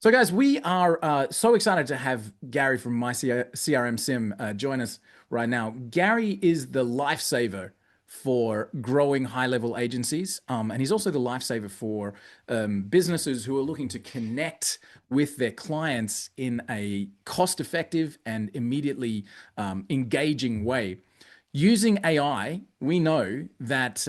So, guys, we are so excited to have Gary from MyCRM SIM join us right now. Gary is the lifesaver for growing high-level agencies, and he's also the lifesaver for businesses who are looking to connect with their clients in a cost-effective and immediately engaging way. Using AI, we know that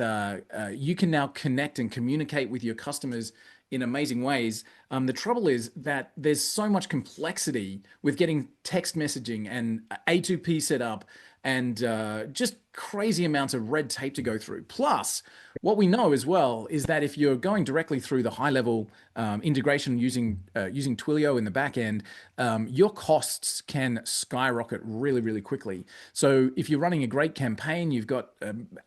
you can now connect and communicate with your customers in amazing ways. The trouble is that there's so much complexity with getting text messaging and A2P set up and just crazy amounts of red tape to go through. Plus, what we know as well is that if you're going directly through the high level integration using Twilio in the back end, your costs can skyrocket really, really quickly. So if you're running a great campaign, you've got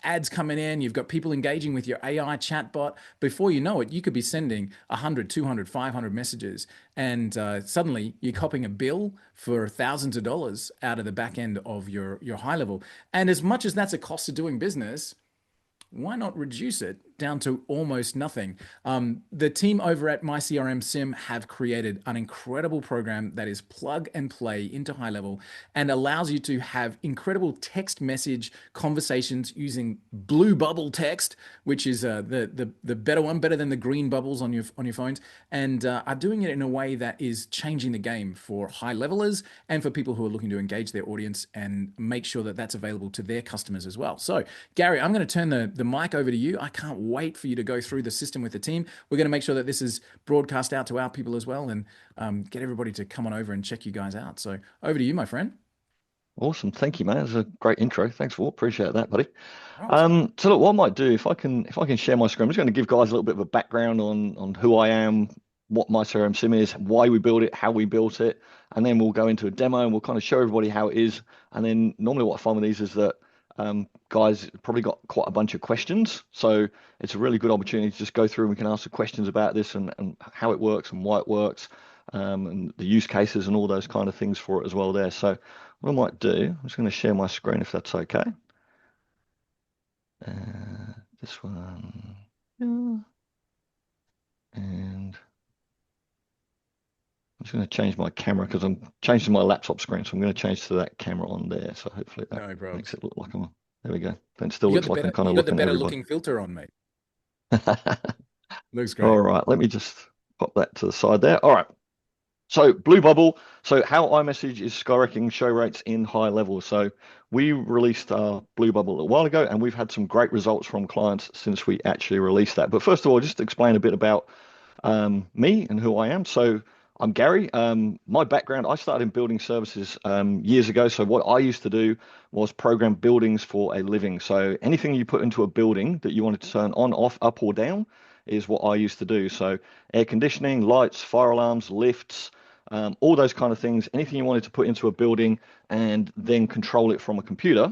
ads coming in, you've got people engaging with your AI chatbot. Before you know it, you could be sending 100, 200, 500 messages, and suddenly you're copping a bill for thousands of dollars out of the back end of your high level. And as much as that's a cost of doing business, why not reduce it down to almost nothing? The team over at MyCRM SIM have created an incredible program that is plug and play into high level and allows you to have incredible text message conversations using blue bubble text, which is the better one, better than the green bubbles on your phones, and are doing it in a way that is changing the game for high levelers and for people who are looking to engage their audience and make sure that that's available to their customers as well. So, Gary, I'm going to turn the mic over to you. I can't wait for you to go through the system with the team. We're going to make sure that this is broadcast out to our people as well and get everybody to come on over and check you guys out. So over to you, my friend. Awesome. Thank you, man. That's a great intro. Thanks for appreciate that, buddy. Oh, So look, what I might do if I can share my screen, I'm just going to give guys a little bit of a background on who I am, what my CRM sim is, why we built it, how we built it, and then we'll go into a demo and we'll kind of show everybody how it is. And then normally what I find with these is that guys probably got quite a bunch of questions. So it's a really good opportunity to just go through and we can ask the questions about this and how it works and why it works, and the use cases and all those kind of things for it as well there. So what I might do, I'm just going to share my screen if that's okay. This one, yeah. And I'm just going to change my camera because I'm changing my laptop screen. So I'm going to change to that camera on there. So hopefully that no makes problems. it look like there we go. Then it still looks like I'm kind You of got the looking at better everybody. looking filter on, mate. Looks All great. right, let me just pop that to the side there. All right. So Blue Bubble. So how iMessage is skyrocketing show rates in high levels. So we released our Blue Bubble a while ago, and we've had some great results from clients since we actually released that. But first of all, just to explain a bit about me and who I am. So I'm Gary. My background, I started in building services years ago. So what I used to do was program buildings for a living. So anything you put into a building that you wanted to turn on, off, up or down is what I used to do. So air conditioning, lights, fire alarms, lifts, all those kind of things, anything you wanted to put into a building and then control it from a computer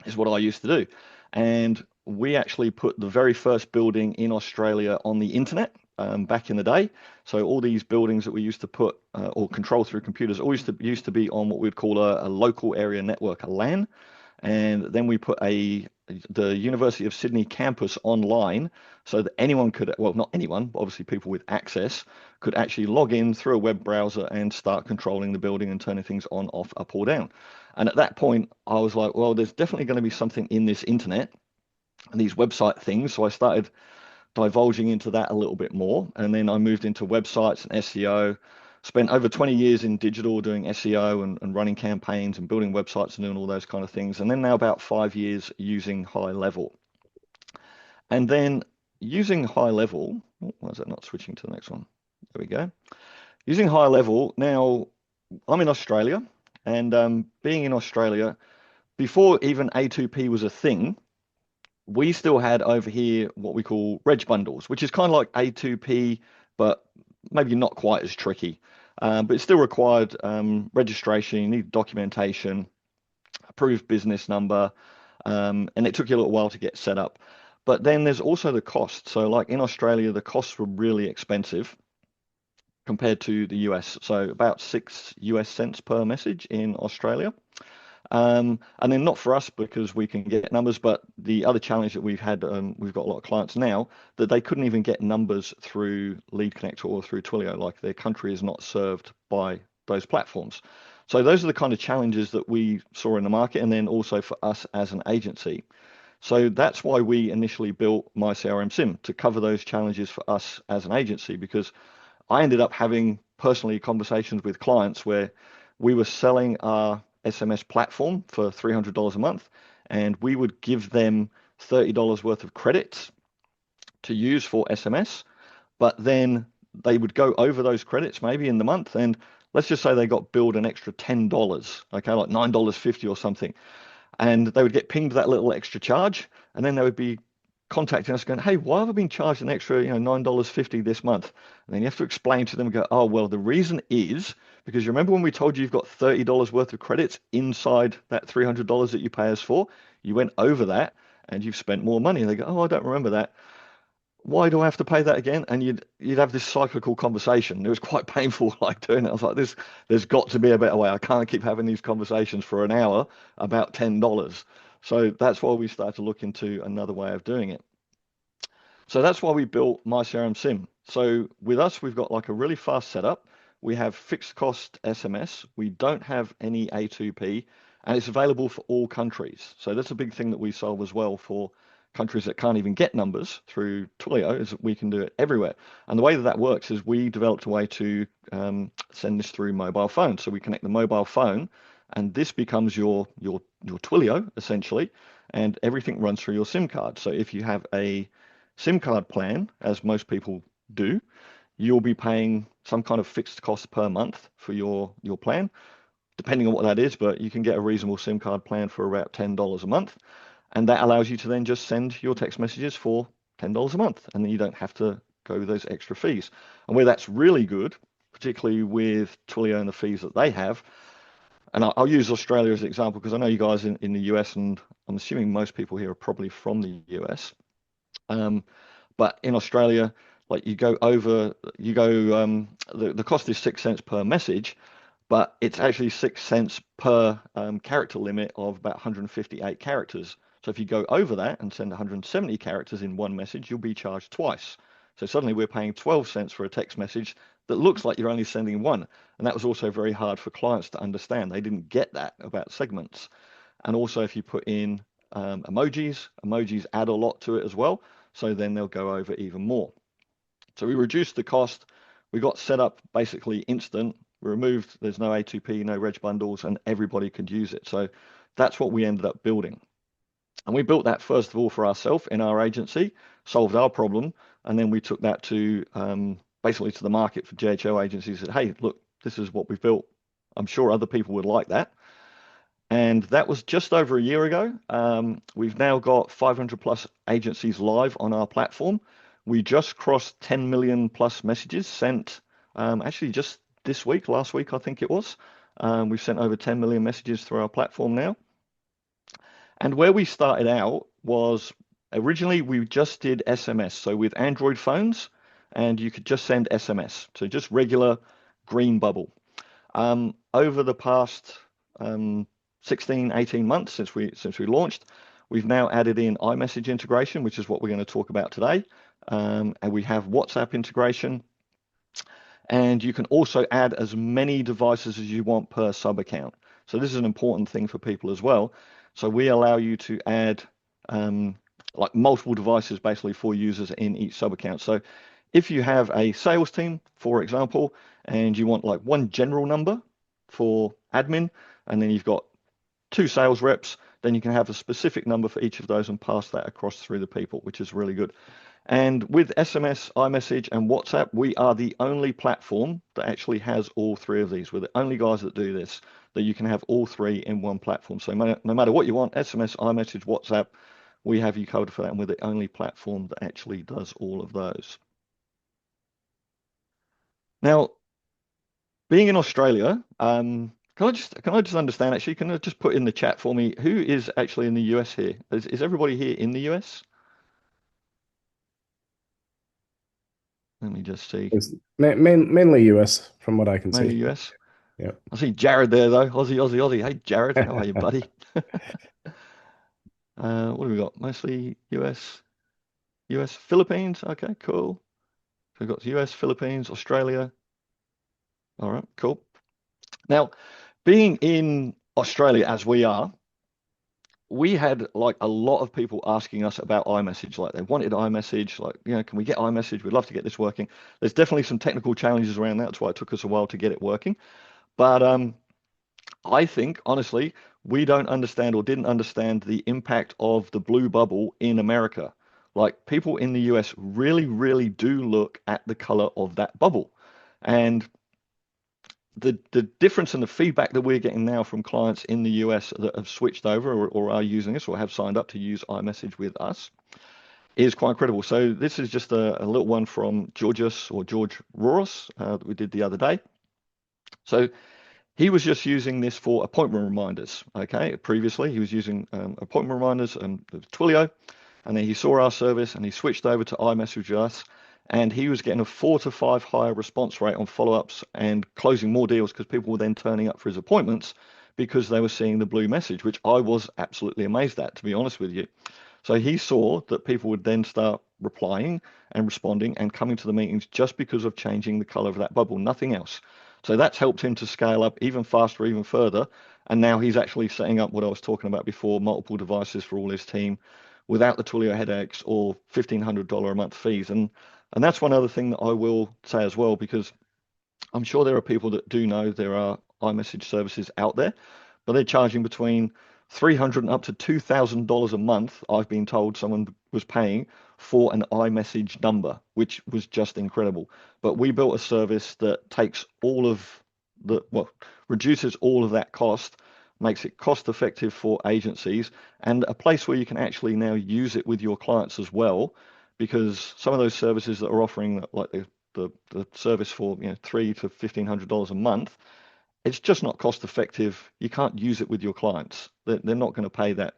is what I used to do. And we actually put the very first building in Australia on the internet back in the day. So all these buildings that we used to put or control through computers always used to be on what we'd call a local area network, a LAN. And then we put the University of Sydney campus online so that anyone could, well, not anyone, but obviously people with access could actually log in through a web browser and start controlling the building and turning things on, off, up or down. And at that point, I was like, well, there's definitely going to be something in this internet and these website things. So I started divulging into that a little bit more. And then I moved into websites and SEO. Spent over 20 years in digital doing SEO and running campaigns and building websites and doing all those kind of things. And then now about 5 years using high level. And then using high level, why is that not switching to the next one? There we go. Using high level, now I'm in Australia, and being in Australia, before even A2P was a thing, we still had over here what we call reg bundles, which is kind of like A2P, but maybe not quite as tricky. But it still required registration, you need documentation, approved business number, and it took you a little while to get set up. But then there's also the cost. So like in Australia, the costs were really expensive compared to the US. So about 6 US cents per message in Australia. And then not for us because we can get numbers, but the other challenge that we've had, we've got a lot of clients now that they couldn't even get numbers through Lead Connector or through Twilio, like their country is not served by those platforms. So those are the kind of challenges that we saw in the market, and then also for us as an agency. So that's why we initially built MyCRM SIM to cover those challenges for us as an agency, because I ended up having personally conversations with clients where we were selling our SMS platform for $300 a month, and we would give them $30 worth of credits to use for SMS, but then they would go over those credits maybe in the month, and let's just say they got billed an extra $10, okay, like $9.50 or something, and they would get pinged that little extra charge, and then they would be contacting us going, hey, why have I been charged an extra, $9.50 this month? And then you have to explain to them and go, oh, well, the reason is because you remember when we told you you've got $30 worth of credits inside that $300 that you pay us for? You went over that and you've spent more money. And they go, oh, I don't remember that. Why do I have to pay that again? And you'd have this cyclical conversation. It was quite painful, like doing it. I was like, there's got to be a better way. I can't keep having these conversations for an hour about $10. So that's why we started to look into another way of doing it. So that's why we built MyCRM SIM. So with us, we've got like a really fast setup. We have fixed cost SMS. We don't have any A2P, and it's available for all countries. So that's a big thing that we solve as well for countries that can't even get numbers through Twilio, is that we can do it everywhere. And the way that that works is we developed a way to send this through mobile phone. So we connect the mobile phone, and this becomes your Twilio essentially, and everything runs through your SIM card. So if you have a SIM card plan, as most people do, you'll be paying some kind of fixed cost per month for your plan, depending on what that is, but you can get a reasonable SIM card plan for about $10 a month. And that allows you to then just send your text messages for $10 a month. And then you don't have to go those extra fees. And where that's really good, particularly with Twilio and the fees that they have, and I'll use Australia as an example because I know you guys in the US, and I'm assuming most people here are probably from the US. But in Australia, like the cost is 6 cents per message, but it's actually 6 cents per character limit of about 158 characters. So if you go over that and send 170 characters in one message, you'll be charged twice. So suddenly we're paying 12 cents for a text message that looks like you're only sending one. And that was also very hard for clients to understand. They didn't get that about segments. And also if you put in emojis add a lot to it as well. So then they'll go over even more. So we reduced the cost. We got set up basically instant. We removed, there's no A2P, no reg bundles, and everybody could use it. So that's what we ended up building. And we built that first of all for ourselves in our agency, solved our problem, and then we took that to basically to the market for GHL agencies. Said, hey, look, this is what we've built. I'm sure other people would like that. And that was just over a year ago. We've now got 500 plus agencies live on our platform. We just crossed 10 million plus messages sent, actually just this week, last week, I think it was. We've sent over 10 million messages through our platform now. And where we started out was originally we just did SMS. So with Android phones, and you could just send SMS. So just regular green bubble. Over the past 16, 18 months since we launched, we've now added in iMessage integration, which is what we're going to talk about today. And we have WhatsApp integration. And you can also add as many devices as you want per sub account. So this is an important thing for people as well. So we allow you to add like multiple devices basically for users in each sub account. So if you have a sales team, for example, and you want like one general number for admin, and then you've got 2 sales reps, then you can have a specific number for each of those and pass that across through the people, which is really good. And with SMS, iMessage, and WhatsApp, we are the only platform that actually has all 3 of these. We're the only guys that do this, that you can have all 3 in one platform. So no matter what you want, SMS, iMessage, WhatsApp, we have you covered for that, and we're the only platform that actually does all of those. Now, being in Australia, can I just understand actually? Can I just put in the chat for me who is actually in the US here? Is everybody here in the US? Let me just see. It's mainly US from what I can Mainly see. US. Yeah. I see Jared there though. Aussie, Aussie, Aussie. Hey, Jared, how are you, buddy? What have we got? Mostly US, Philippines. Okay, cool. So we've got US, Philippines, Australia. All right, cool. Now, being in Australia as we are, we had like a lot of people asking us about iMessage. Like they wanted iMessage, like, can we get iMessage? We'd love to get this working. There's definitely some technical challenges around that. That's why it took us a while to get it working. But I think, honestly, we don't understand or didn't understand the impact of the blue bubble in America. Like people in the US really, really do look at the color of that bubble. And the difference in the feedback that we're getting now from clients in the US that have switched over or are using us or have signed up to use iMessage with us is quite incredible. So this is just a little one from Georgius or George Roros that we did the other day. So he was just using this for appointment reminders. Okay, previously he was using appointment reminders and Twilio, and then he saw our service and he switched over to iMessage with us, and he was getting a 4 to 5 higher response rate on follow-ups and closing more deals because people were then turning up for his appointments because they were seeing the blue message, which I was absolutely amazed at, to be honest with you. So he saw that people would then start replying and responding and coming to the meetings just because of changing the color of that bubble, nothing else. So that's helped him to scale up even faster, even further. And now he's actually setting up what I was talking about before, multiple devices for all his team without the Twilio headaches or $1,500 a month fees. And that's one other thing that I will say as well, because I'm sure there are people that do know there are iMessage services out there, but they're charging between $300 and up to $2,000 a month. I've been told someone was paying for an iMessage number, which was just incredible. But we built a service that takes all of reduces all of that cost, makes it cost effective for agencies, and a place where you can actually now use it with your clients as well, because some of those services that are offering like the service for $300 to $1,500 a month, it's just not cost effective. You can't use it with your clients. They're not going to pay that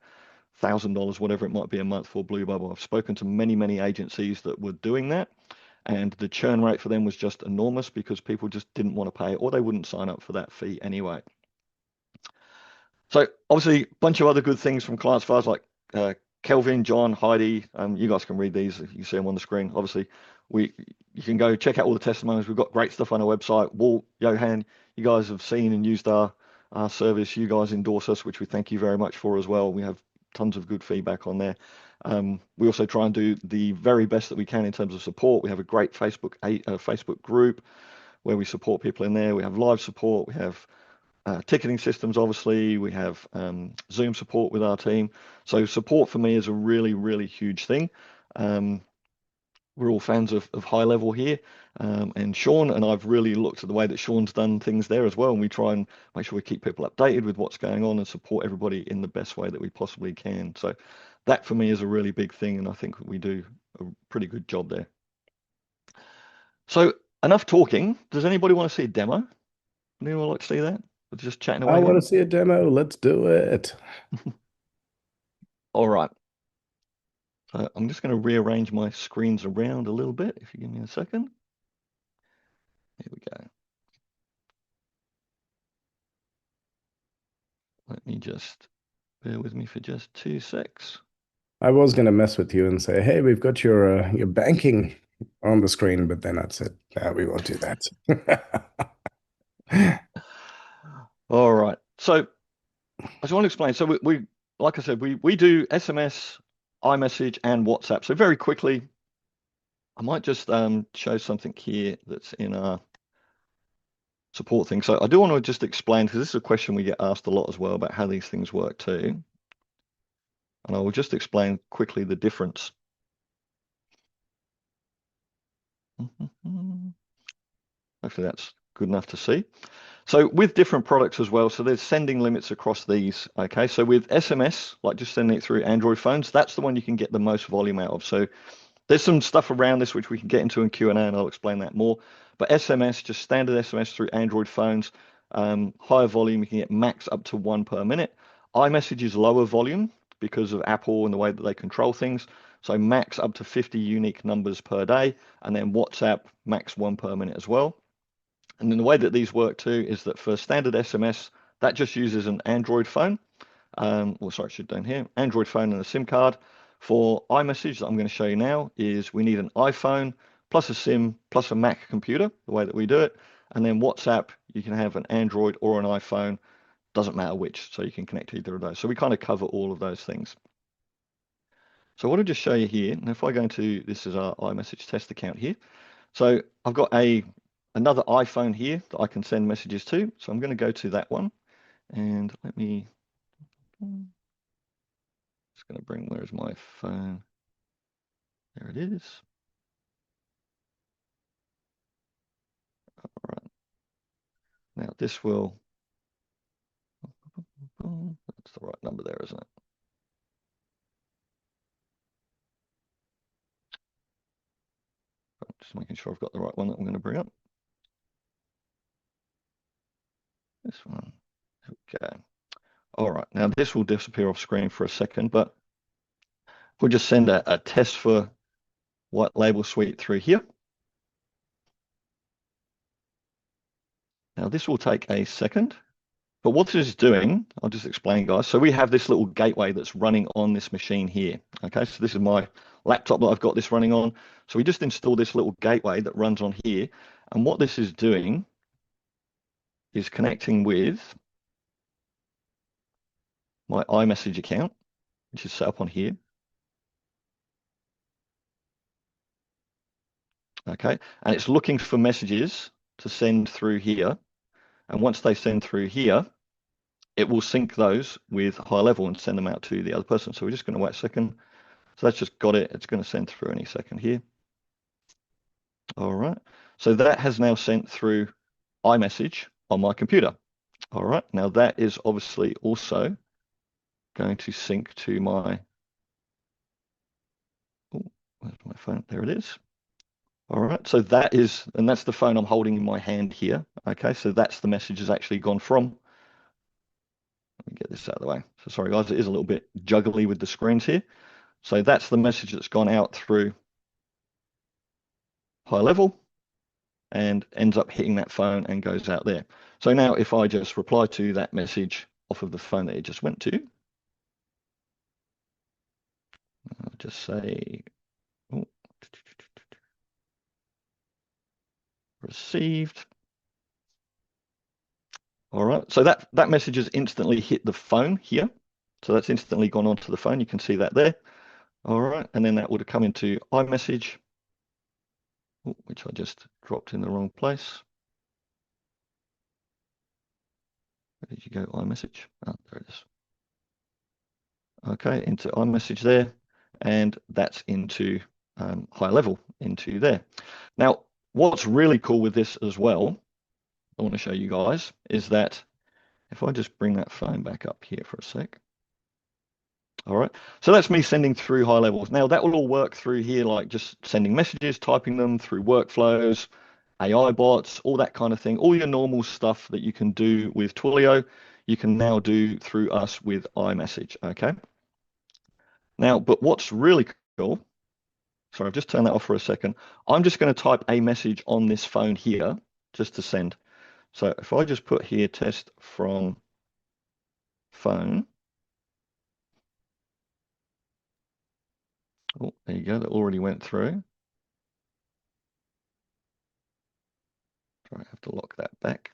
$1,000, whatever it might be a month for Blue Bubble. I've spoken to many agencies that were doing that, and the churn rate for them was just enormous because people just didn't want to pay it or they wouldn't sign up for that fee anyway. So obviously a bunch of other good things from clients, files like Kelvin, John, Heidi. You guys can read these. You see them on the screen. Obviously, you can go check out all the testimonies. We've got great stuff on our website. Walt, Johan, you guys have seen and used our service. You guys endorse us, which we thank you very much for as well. We have tons of good feedback on there. We also try and do the very best that we can in terms of support. We have a great Facebook group where we support people in there. We have live support. We have ticketing systems, obviously. We have Zoom support with our team. So support for me is a really huge thing. We're all fans of high level here. And Sean and I've really looked at the way that Sean's done things there as well. And we try and make sure we keep people updated with what's going on and support everybody in the best way that we possibly can. So that for me is a really big thing. And I think we do a pretty good job there. So enough talking. Does anybody want to see a demo? Anyone like to see that? We're just chatting away I here. want to see a demo. Let's do it. All right. So I'm just going to rearrange my screens around a little bit. If you give me a second. Here we go. Let me just bear with me for just 2 secs. I was going to mess with you and say, hey, we've got your banking on the screen, but then I said, no, we won't do that. All right. So I just want to explain. So we like I said, we do SMS, iMessage, and WhatsApp. So very quickly, I might just show something here that's in our support thing. So I do want to just explain, because this is a question we get asked a lot as well about how these things work too. And I will just explain quickly the difference. Hopefully that's good enough to see. So with different products as well, so there's sending limits across these. Okay, so with SMS, like just sending it through Android phones, that's the one you can get the most volume out of. So there's some stuff around this which we can get into in Q&A, and I'll explain that more. But SMS, just standard SMS through Android phones, higher volume, you can get max up to 1 per minute. iMessage is lower volume because of Apple and the way that they control things. So max up to 50 unique numbers per day, and then WhatsApp, max 1 per minute as well. And then the way that these work too is that for standard SMS, that just uses an Android phone. Well, sorry, I should down here, Android phone and a SIM card. For iMessage that I'm going to show you now is we need an iPhone plus a SIM plus a Mac computer, the way that we do it. And then WhatsApp, you can have an Android or an iPhone, doesn't matter which, so you can connect to either of those. So we kind of cover all of those things. So what I'll just show you here, and if I go into, this is our iMessage test account here. So I've got another iPhone here that I can send messages to. So I'm going to go to that one and let me, just going to bring, where's my phone? There it is. All right. Now this will, that's the right number there, isn't it? Just making sure I've got the right one that I'm going to bring up. This one. Okay. All right. Now this will disappear off screen for a second, but we'll just send a test for white label suite through here. Now this will take a second, but what this is doing, I'll just explain, guys. So we have this little gateway that's running on this machine here. Okay, so this is my laptop that I've got this running on. So we just install this little gateway that runs on here. And what this is doing is connecting with my iMessage account, which is set up on here. Okay, and it's looking for messages to send through here. And once they send through here, it will sync those with high level and send them out to the other person. So we're just going to wait a second. So that's just got it. It's going to send through any second here. All right. So that has now sent through iMessage on my computer. All right. Now that is obviously also going to sync to my, oh, where's my phone? There it is. All right. So that is, and that's the phone I'm holding in my hand here. Okay. So that's the message has actually gone from. Let me get this out of the way. So sorry, guys, it is a little bit juggly with the screens here. So that's the message that's gone out through high level and ends up hitting that phone and goes out there. So now if I just reply to that message off of the phone that it just went to, I'll just say, oh, received. All right, so that message has instantly hit the phone here. So that's instantly gone onto the phone. You can see that there. All right, and then that would have come into iMessage, which I just dropped in the wrong place. Where did you go, iMessage? Oh, there it is. Okay, into iMessage there, and that's into high level, into there. Now, what's really cool with this as well, I want to show you guys, is that if I just bring that phone back up here for a sec. All right, so that's me sending through high levels. Now that will all work through here, like just sending messages, typing them through workflows, AI bots, all that kind of thing. All your normal stuff that you can do with Twilio, you can now do through us with iMessage, okay? Now, but what's really cool, sorry, I've just turned that off for a second. I'm just going to type a message on this phone here just to send. So if I just put here test from phone. Oh, there you go. That already went through. Sorry, I have to lock that back.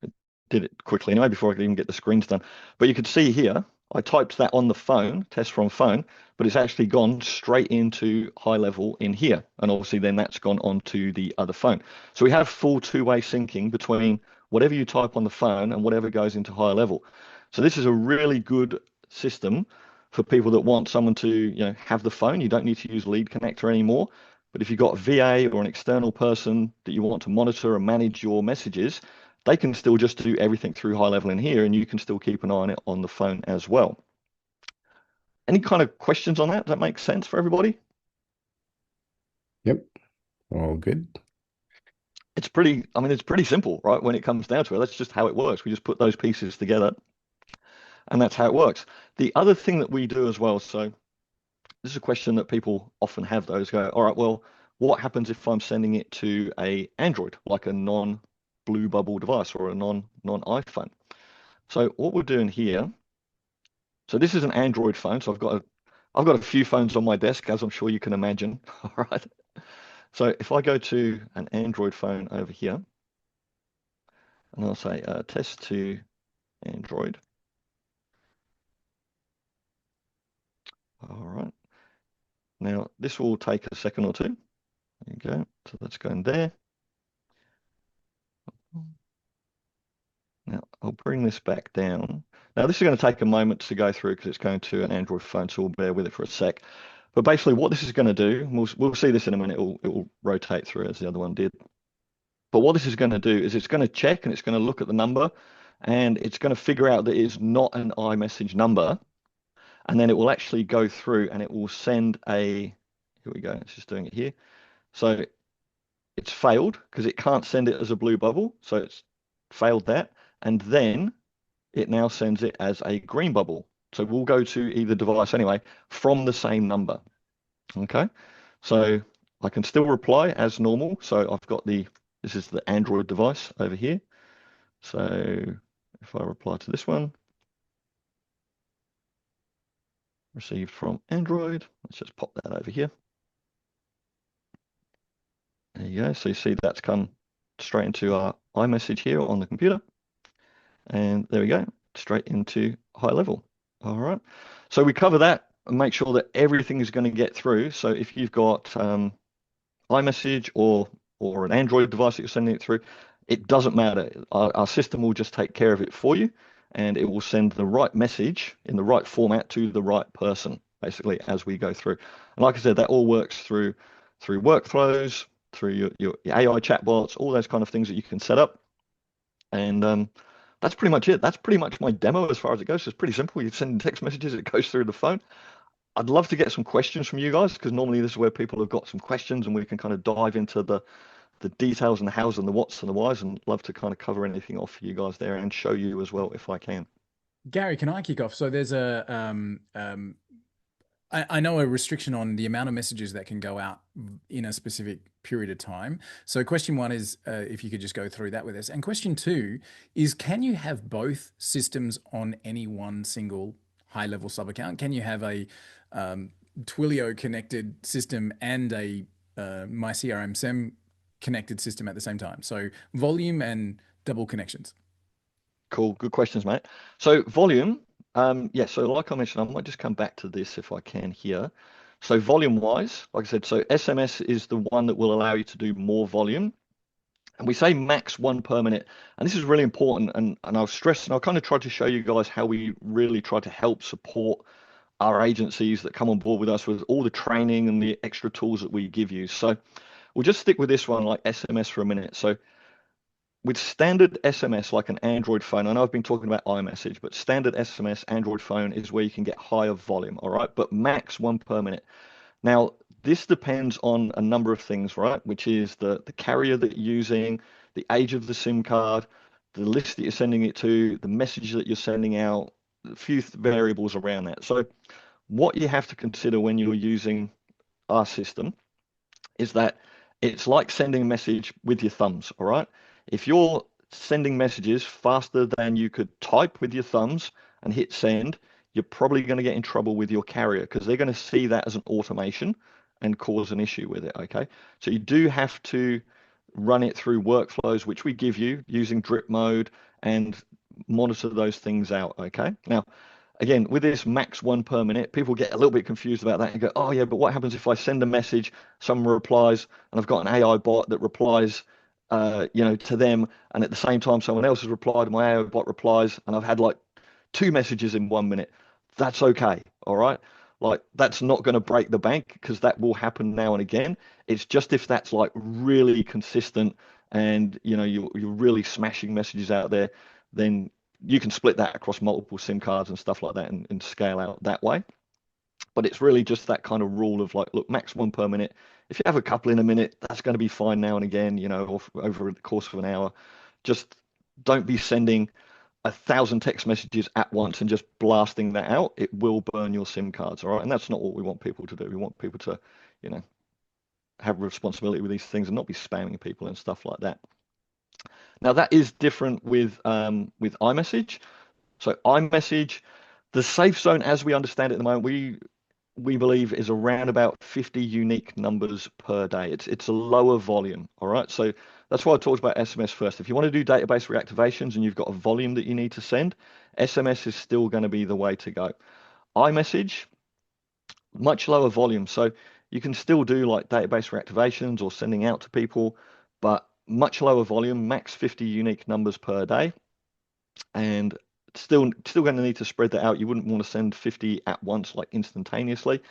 It did it quickly anyway before I could even get the screens done. But you could see here, I typed that on the phone, test from phone, but it's actually gone straight into high level in here. And obviously then that's gone onto the other phone. So we have full two-way syncing between whatever you type on the phone and whatever goes into high level. So this is a really good system for people that want someone to, have the phone. You don't need to use lead connector anymore. But if you've got a VA or an external person that you want to monitor and manage your messages, they can still just do everything through high level in here, and you can still keep an eye on it on the phone as well. Any kind of questions on that? Does that make sense for everybody? Yep. All good. It's pretty simple, right? When it comes down to it, that's just how it works. We just put those pieces together, and that's how it works. The other thing that we do as well, so this is a question that people often have, those go, all right, well, what happens if I'm sending it to a Android, like a non-Blue Bubble device or a non-iPhone? So what we're doing here, so this is an Android phone. So I've got a few phones on my desk, as I'm sure you can imagine. All right. So if I go to an Android phone over here, and I'll say test to Android. All right. Now this will take a second or two. There you go. So let's go in there. Now I'll bring this back down. Now this is going to take a moment to go through because it's going to an Android phone, so we'll bear with it for a sec. But basically what this is going to do, we'll see this in a minute, it will rotate through as the other one did. But what this is going to do is it's going to check and it's going to look at the number and it's going to figure out that it's not an iMessage number. And then it will actually go through and it will send here we go, it's just doing it here. So it's failed because it can't send it as a blue bubble. So it's failed that. And then it now sends it as a green bubble. So we'll go to either device anyway from the same number. Okay. So I can still reply as normal. So I've got this is the Android device over here. So if I reply to this one, received from Android, let's just pop that over here. There you go. So you see that's come straight into our iMessage here on the computer. And there we go, straight into high level. All right. So we cover that and make sure that everything is going to get through. So if you've got iMessage or an Android device that you're sending it through, it doesn't matter. Our system will just take care of it for you, and it will send the right message in the right format to the right person, basically, as we go through. And like I said, that all works through workflows, through your AI chatbots, all those kind of things that you can set up. And that's pretty much it. That's pretty much my demo as far as it goes. It's pretty simple. You send text messages, it goes through the phone. I'd love to get some questions from you guys because normally this is where people have got some questions and we can kind of dive into the details and the hows and the whats and the whys, and love to kind of cover anything off for you guys there and show you as well if I can. Gary, can I kick off? So there's I know a restriction on the amount of messages that can go out in a specific period of time. So question one is if you could just go through that with us. And question two is, can you have both systems on any one single high-level sub-account? Can you have a Twilio connected system and a MyCRM SIM connected system at the same time? So volume and double connections. Cool. Good questions, mate. So volume, yeah, so like I mentioned, I might just come back to this if I can here. So volume wise, like I said, so SMS is the one that will allow you to do more volume. And we say max 1 per minute. And this is really important. And I'll stress, and I'll kind of try to show you guys how we really try to help support our agencies that come on board with us with all the training and the extra tools that we give you. So we'll just stick with this one, like SMS for a minute. So with standard SMS, like an Android phone, I know I've been talking about iMessage, but standard SMS Android phone is where you can get higher volume, all right? But max 1 per minute. Now, this depends on a number of things, right? Which is the carrier that you're using, the age of the SIM card, the list that you're sending it to, the message that you're sending out, a few variables around that. So what you have to consider when you're using our system is that it's like sending a message with your thumbs, all right? If you're sending messages faster than you could type with your thumbs and hit send, you're probably going to get in trouble with your carrier because they're going to see that as an automation and cause an issue with it, okay? So you do have to run it through workflows, which we give you using drip mode, and monitor those things out, okay? Now, again, with this max 1 per minute, people get a little bit confused about that and go, oh yeah, but what happens if I send a message, someone replies, and I've got an AI bot that replies to them, and at the same time someone else has replied, my AI bot replies, and I've had like 2 messages in 1 minute. That's okay, all right? Like that's not going to break the bank because that will happen now and again. It's just if that's like really consistent and you're really smashing messages out there, then you can split that across multiple SIM cards and stuff like that and scale out that way. But it's really just that kind of rule of like, look, max 1 per minute. If you have a couple in a minute, that's going to be fine now and again, or over the course of an hour. Just don't be sending 1,000 text messages at once and just blasting that out. It will burn your SIM cards, all right? And that's not what we want people to do. We want people to, have responsibility with these things and not be spamming people and stuff like that. Now that is different with iMessage. So iMessage, the safe zone as we understand it at the moment, we believe is around about 50 unique numbers per day. It's a lower volume, all right? So that's why I talked about SMS first. If you want to do database reactivations and you've got a volume that you need to send, SMS is still going to be the way to go. iMessage, much lower volume. So you can still do like database reactivations or sending out to people, but much lower volume, max 50 unique numbers per day. And still going to need to spread that out. You wouldn't want to send 50 at once, like instantaneously,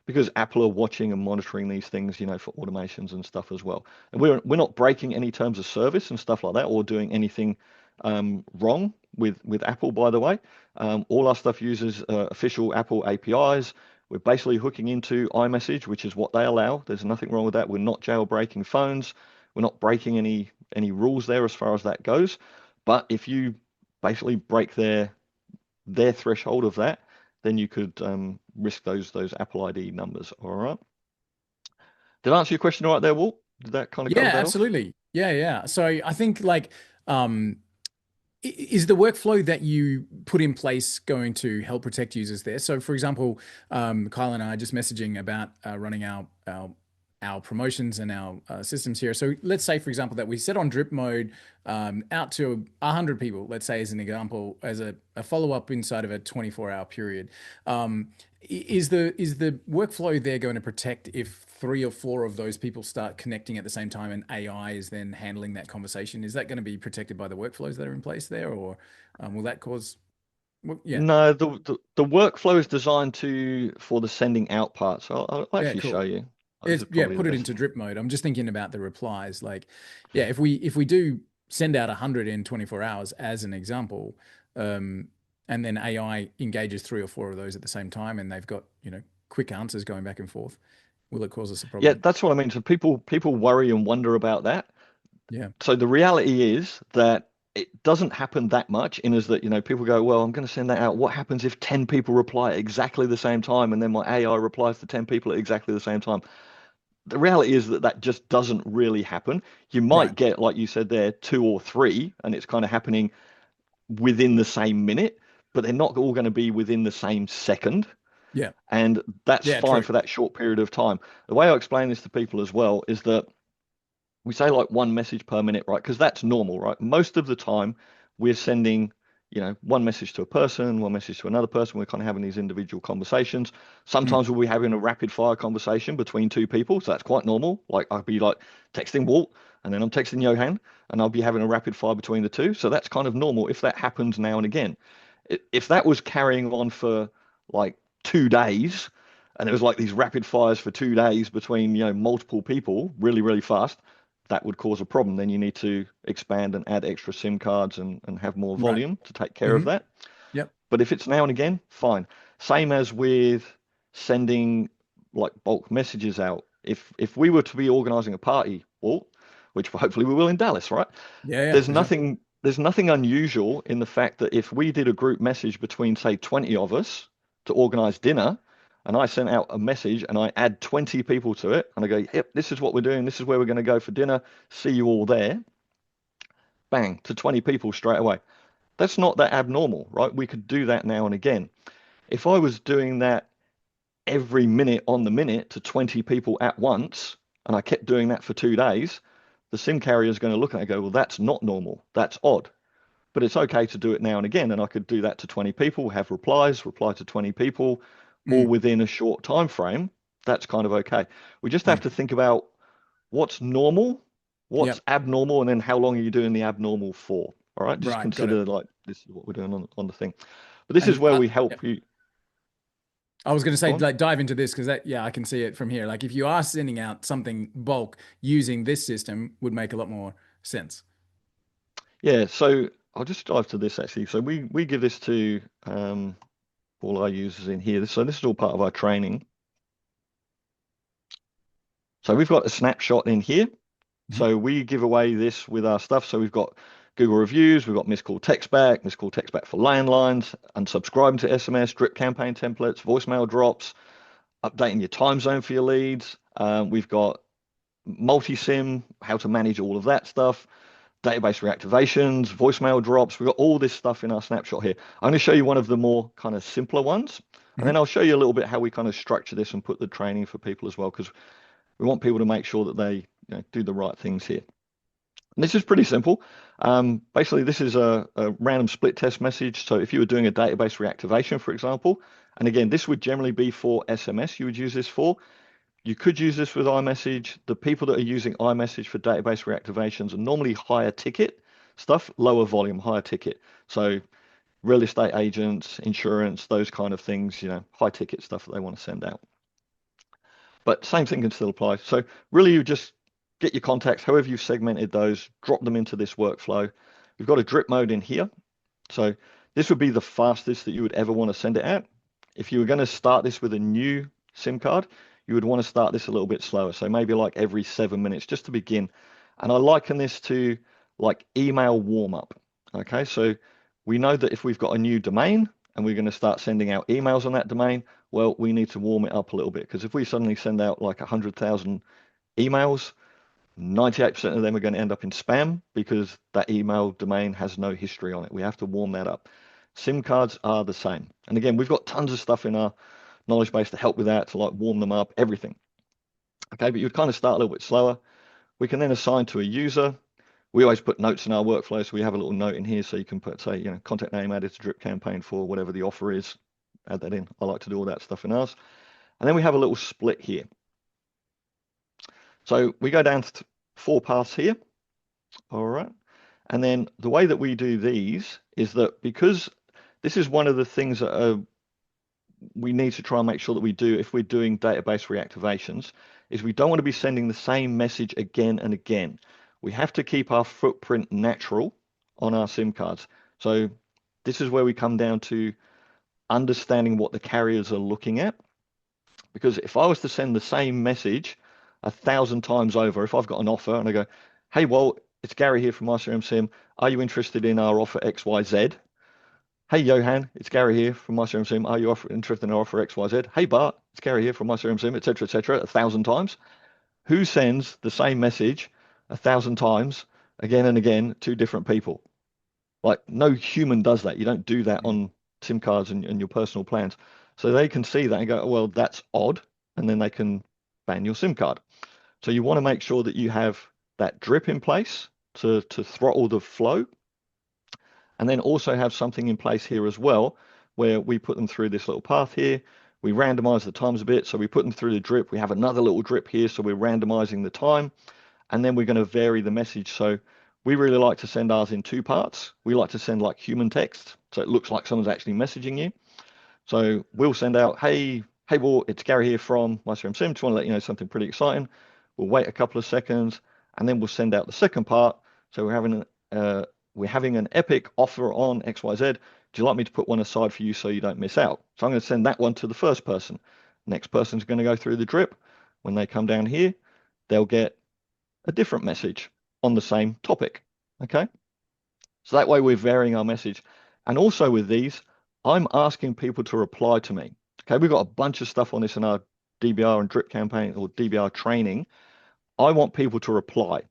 because Apple are watching and monitoring these things, you know, for automations and stuff as well. And we're not breaking any terms of service and stuff like that, or doing anything wrong with Apple, by the way. All our stuff uses official Apple APIs. We're basically hooking into iMessage, which is what they allow. There's nothing wrong with that. We're not jailbreaking phones. We're not breaking any rules there as far as that goes. But if you basically break their threshold of that, then you could risk those Apple ID numbers. All right. Did I answer your question all right there, Walt? Did that kind of Yeah, cover that off? absolutely. Yeah. So I think like, is the workflow that you put in place going to help protect users there? So, for example, Kyle and I are just messaging about running our promotions and our systems here. So, let's say, for example, that we set on drip mode out to 100 people. Let's say, as an example, as a follow up inside of a 24-hour period. Is the workflow there going to protect if 3 or 4 of those people start connecting at the same time and AI is then handling that conversation? Is that going to be protected by the workflows that are in place there, or will that cause? Well, yeah, No, the workflow is designed for the sending out part. So I'll yeah, actually show cool. you. This It's, is yeah, probably the put it best. into drip mode. I'm just thinking about the replies. Like, yeah, if we do send out 100 in 24 hours as an example, um, and then AI engages 3 or 4 of those at the same time, and they've got quick answers going back and forth, will it cause us a Yeah, problem? that's what I mean. So people worry and wonder about that. Yeah, So the reality is that it doesn't happen that much in as that, people go, well, I'm going to send that out. What happens if 10 people reply at exactly the same time and then my AI replies to 10 people at exactly the same time? The reality is that that just doesn't really happen. You right. might get, like you said there, 2 or 3, and it's kind of happening within the same minute, but they're not all going to be within the same second. Yeah, And that's yeah, fine true. for that short period of time. The way I explain this to people as well is that we say like one message per minute, right? Because that's normal, right? Most of the time, we're sending, one message to a person, one message to another person. We're kind of having these individual conversations. Mm, Sometimes we'll be having a rapid fire conversation between 2 people. So that's quite normal. Like I'll be like texting Walt and then I'm texting Johan and I'll be having a rapid fire between the two. So that's kind of normal if that happens now and again. If that was carrying on for like 2 days and it was like these rapid fires for 2 days between, multiple people really, really fast, that would cause a problem. Then you need to expand and add extra SIM cards and have more right. volume to take care of Hmm. that. Yep. But if it's now and again, fine. Same as with sending like bulk messages out. If we were to be organizing a party, well, which hopefully we will in Dallas, right? Yeah, There's for sure. nothing unusual in the fact that if we did a group message between say 20 of us to organize dinner, and I sent out a message and I add 20 people to it, and I go, yep, this is what we're doing, this is where we're going to go for dinner, see you all there, bang, to 20 people straight away. That's not that abnormal, right? We could do that now and again. If I was doing that every minute on the minute to 20 people at once, and I kept doing that for 2 days, the SIM carrier is going to look at it and go, well, that's not normal. That's odd. But it's okay to do it now and again. And I could do that to 20 people, have replies, reply to 20 people, all Mm, within a short time frame. That's kind of okay. We just have mm, to think about what's normal, what's yep. abnormal, and then how long are you doing the abnormal for? All right, just Right. Got it. consider like this is what we're doing on the thing. But this is And where we yep. help you. I was going to Go say, on. like, dive into this because yeah, I can see it from here. Like, if you are sending out something bulk using this system, would make a lot more sense. Yeah, so I'll just dive to this actually. So we give this to all our users in here. So this is all part of our training. So we've got a snapshot in here. Mhm. So we give away this with our stuff. So we've got Google reviews, we've got missed call text back for landlines, unsubscribing to SMS, drip campaign templates, voicemail drops, updating your time zone for your leads. We've got multi-SIM, how to manage all of that stuff, database reactivations, voicemail drops. We've got all this stuff in our snapshot here. I'm going to show you one of the more kind of simpler ones, and then I'll show you a little bit how we kind of structure this and put the training for people as well, because we want people to make sure that they do the right things here. And this is pretty simple. Basically, this is a random split test message. So if you were doing a database reactivation, for example, and again, this would generally be for SMS, you would use this for. You could use this with iMessage. The people that are using iMessage for database reactivations are normally higher ticket stuff, lower volume, higher ticket. So real estate agents, insurance, those kind of things, high ticket stuff that they want to send out. But same thing can still apply. So really you just get your contacts, however you've segmented those, drop them into this workflow. We've got a drip mode in here. So this would be the fastest that you would ever want to send it at. If you were going to start this with a new SIM card, you would want to start this a little bit slower. So maybe like every 7 minutes just to begin. And I liken this to like email warm up. Okay, so we know that if we've got a new domain and we're going to start sending out emails on that domain, well, we need to warm it up a little bit, because if we suddenly send out like 100,000 emails, 98% of them are going to end up in spam because that email domain has no history on it. We have to warm that up. SIM cards are the same. And again, we've got tons of stuff in our knowledge base to help with that, to like warm them up, everything. Okay, but you'd kind of start a little bit slower. We can then assign to a user. We always put notes in our workflow, so we have a little note in here, so you can put, say, contact name added to drip campaign for whatever the offer is. Add that in. I like to do all that stuff in ours. And then we have a little split here. So we go down to 4 paths here. All right. And then the way that we do these is that, because this is one of the things that we need to try and make sure that we do if we're doing database reactivations, is we don't want to be sending the same message again and again. We have to keep our footprint natural on our SIM cards. So this is where we come down to understanding what the carriers are looking at. Because if I was to send the same message 1,000 times over, if I've got an offer and I go, hey, well, it's Gary here from MyCRM SIM. Are you interested in our offer XYZ? Hey, Johan, it's Gary here from MyCRM SIM. Are you interested in our offer XYZ? Hey, Bart, it's Gary here from MyCRM SIM, etc., 1,000 times. Who sends the same message 1,000 times again and again to different people? Like, no human does that. You don't do that on SIM cards and your personal plans. So they can see that and go, well, that's odd. And then they can ban your SIM card. So you want to make sure that you have that drip in place to throttle the flow. And then also have something in place here as well, where we put them through this little path here. We randomize the times a bit. So we put them through the drip. We have another little drip here. So we're randomizing the time. And then we're going to vary the message. So we really like to send ours in 2 parts. We like to send like human text, so it looks like someone's actually messaging you. So we'll send out, hey, well, it's Gary here from MyCRM SIM. Just want to let you know something pretty exciting. We'll wait a couple of seconds, and then we'll send out the second part. So we're having an epic offer on XYZ. Do you like me to put one aside for you so you don't miss out? So I'm going to send that one to the first person. Next person's going to go through the drip. When they come down here, they'll get a different message on the same topic. Okay, so that way we're varying our message. And also with these, I'm asking people to reply to me. Okay, we've got a bunch of stuff on this in our DBR and drip campaign or DBR training. I want people to reply.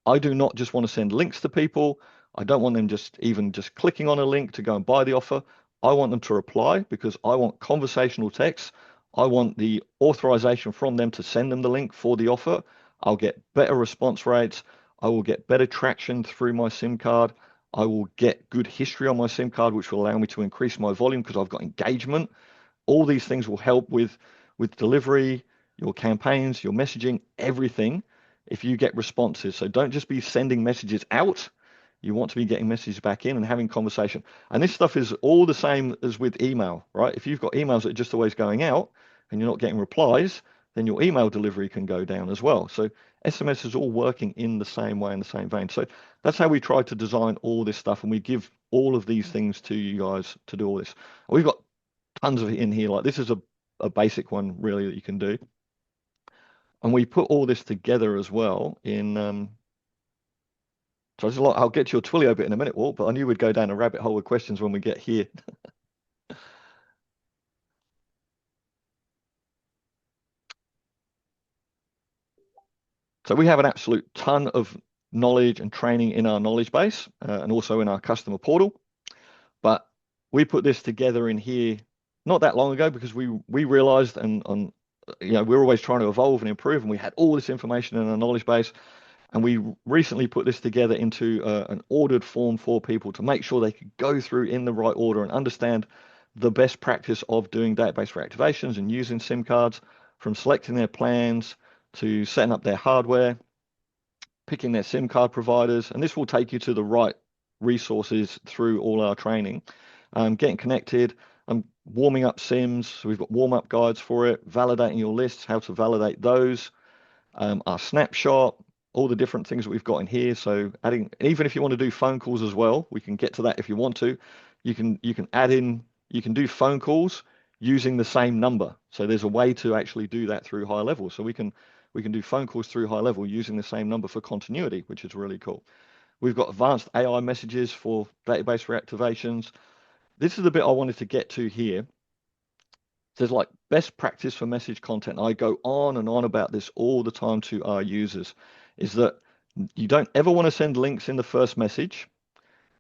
I do not just want to send links to people. I don't want them just clicking on a link to go and buy the offer. I want them to reply, because I want conversational text. I want the authorization from them to send them the link for the offer. I'll get better response rates. I will get better traction through my SIM card. I will get good history on my SIM card, which will allow me to increase my volume because I've got engagement. All these things will help with delivery, your campaigns, your messaging, everything, if you get responses. So don't just be sending messages out. You want to be getting messages back in and having conversation. And this stuff is all the same as with email, right? If you've got emails that are just always going out and you're not getting replies, then your email delivery can go down as well. So SMS is all working in the same way, in the same vein. So that's how we try to design all this stuff. And we give all of these things to you guys to do all this. We've got tons of it in here. Like, this is a basic one really that you can do. And we put all this together as well in, so I'll get to your Twilio bit in a minute, Walt, but I knew we'd go down a rabbit hole with questions when we get here. So we have an absolute ton of knowledge and training in our knowledge base and also in our customer portal. But we put this together in here not that long ago because we realized and we're always trying to evolve and improve, and we had all this information in our knowledge base. And we recently put this together into an ordered form for people to make sure they could go through in the right order and understand the best practice of doing database reactivations and using SIM cards, from selecting their plans to setting up their hardware, picking their SIM card providers. And this will take you to the right resources through all our training. Getting connected, warming up SIMs. So we've got warm-up guides for it, validating your lists, how to validate those, our snapshot, all the different things that we've got in here. So adding, even if you want to do phone calls as well, we can get to that if you want to. You can add in, you can do phone calls using the same number. So there's a way to actually do that through high level. So we can do phone calls through high level using the same number for continuity, which is really cool. We've got advanced AI messages for database reactivations. This is the bit I wanted to get to here. There's like best practice for message content. I go on and on about this all the time to our users, is that you don't ever want to send links in the first message.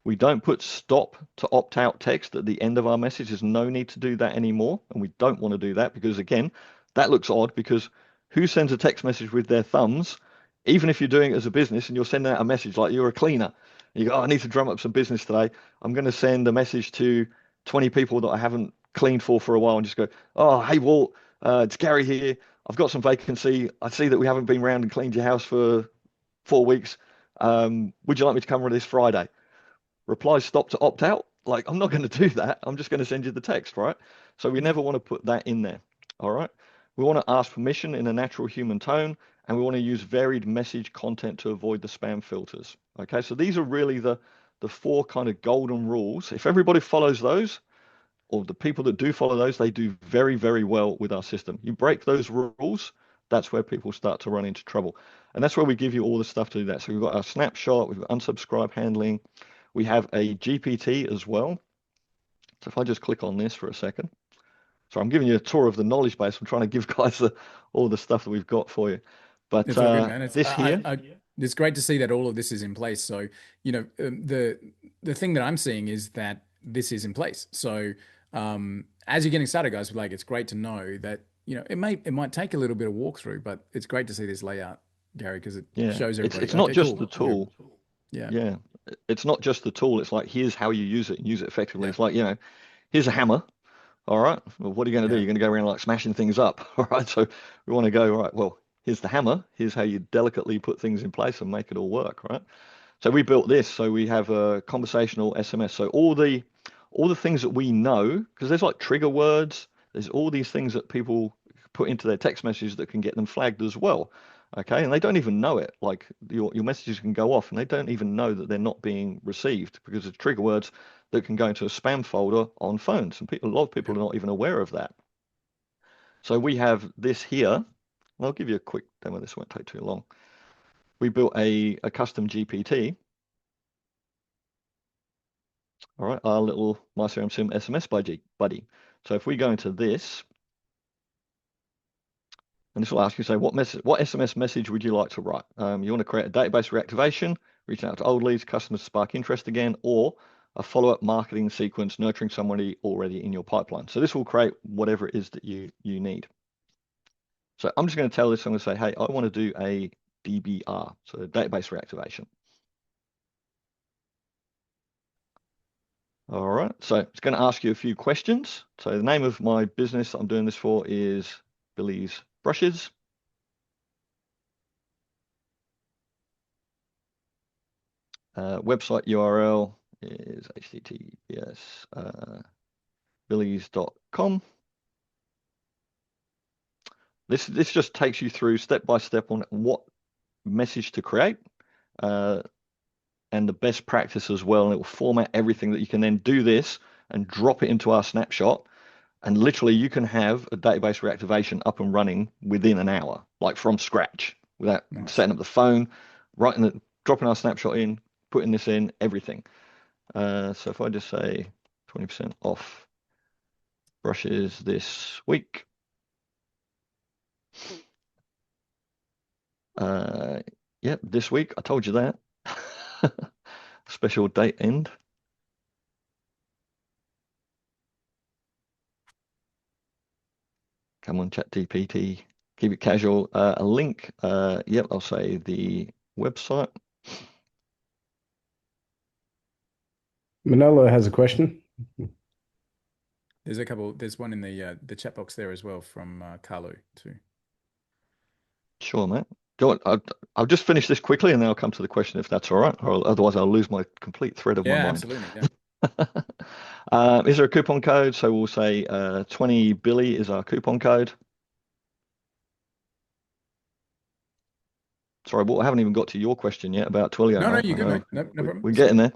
We don't put stop to opt out text at the end of our message. There's no need to do that anymore. And we don't want to do that because, again, that looks odd, because who sends a text message with their thumbs, even if you're doing it as a business and you're sending out a message like you're a cleaner. You go, oh, I need to drum up some business today. I'm going to send a message to 20 people that I haven't cleaned for a while and just go, oh, hey, Walt, it's Gary here. I've got some vacancy. I see that we haven't been around and cleaned your house for 4 weeks. Would you like me to come around this Friday? Replies stop to opt out. Like, I'm not going to do that. I'm just going to send you the text, right? So we never want to put that in there. All right. We want to ask permission in a natural human tone, and we want to use varied message content to avoid the spam filters. Okay. So these are really the 4 kind of golden rules. If everybody follows those, or the people that do follow those, they do very, very well with our system. You break those rules, that's where people start to run into trouble. And that's where we give you all the stuff to do that. So we've got our snapshot, we've got unsubscribe handling, we have a GPT as well. So if I just click on this for a second. So I'm giving you a tour of the knowledge base. I'm trying to give guys all the stuff that we've got for you. But It's all good, man. this here. It's great to see that all of this is in place. So, the thing that I'm seeing is that this is in place. So, as you're getting started, guys, like, it's great to know that, it might take a little bit of walkthrough, but it's great to see this layout, Gary, because it shows everybody. It's not just cool. the tool. Yeah. It's not just the tool. It's like, here's how you use it and use it effectively. Yeah. It's like, here's a hammer. All right. Well, what are you going to do? You're going to go around like smashing things up. All right. So we want to go, all right, well, here's the hammer. Here's how you delicately put things in place and make it all work. Right. So we built this. So we have a conversational SMS. So all the things that we know, because there's like trigger words, there's all these things that people put into their text messages that can get them flagged as well. Okay, and they don't even know it. Like, your messages can go off and they don't even know that they're not being received because of trigger words that can go into a spam folder on phones. And a lot of people are not even aware of that. So we have this here. And I'll give you a quick demo. This won't take too long. We built a custom GPT. All right, our little MyCRM SIM SMS buddy. So if we go into this, and this will ask you, say, what SMS message would you like to write? You want to create a database reactivation, reaching out to old leads, customers to spark interest again, or a follow-up marketing sequence, nurturing somebody already in your pipeline. So this will create whatever it is that you need. So I'm just going to tell this, I'm going to say, hey, I want to do a DBR, so a database reactivation. All right, so it's going to ask you a few questions. So the name of my business that I'm doing this for is Billy's Brushes. Website URL is https billys.com. This just takes you through step by step on what message to create and the best practice as well. And it will format everything that you can then do this and drop it into our snapshot. And literally you can have a database reactivation up and running within an hour, like from scratch, without setting up the phone, dropping our snapshot in, putting this in, everything. So if I just say 20% off brushes this week. Yep, this week. I told you that. Special date end. Come on, ChatGPT. Keep it casual. A link. Yep, I'll say the website. Manolo has a question. There's a couple. There's one in the chat box there as well from Carlo too. Sure, mate. Go on. I'll just finish this quickly and then I'll come to the question if that's all right. Or otherwise, I'll lose my complete thread of my Yeah, mind. absolutely. Yeah. Is there a coupon code? So we'll say 20 Billy is our coupon code. Sorry, but I haven't even got to your question yet about Twilio. No, mate. you're good, mate. No problem. We're getting there.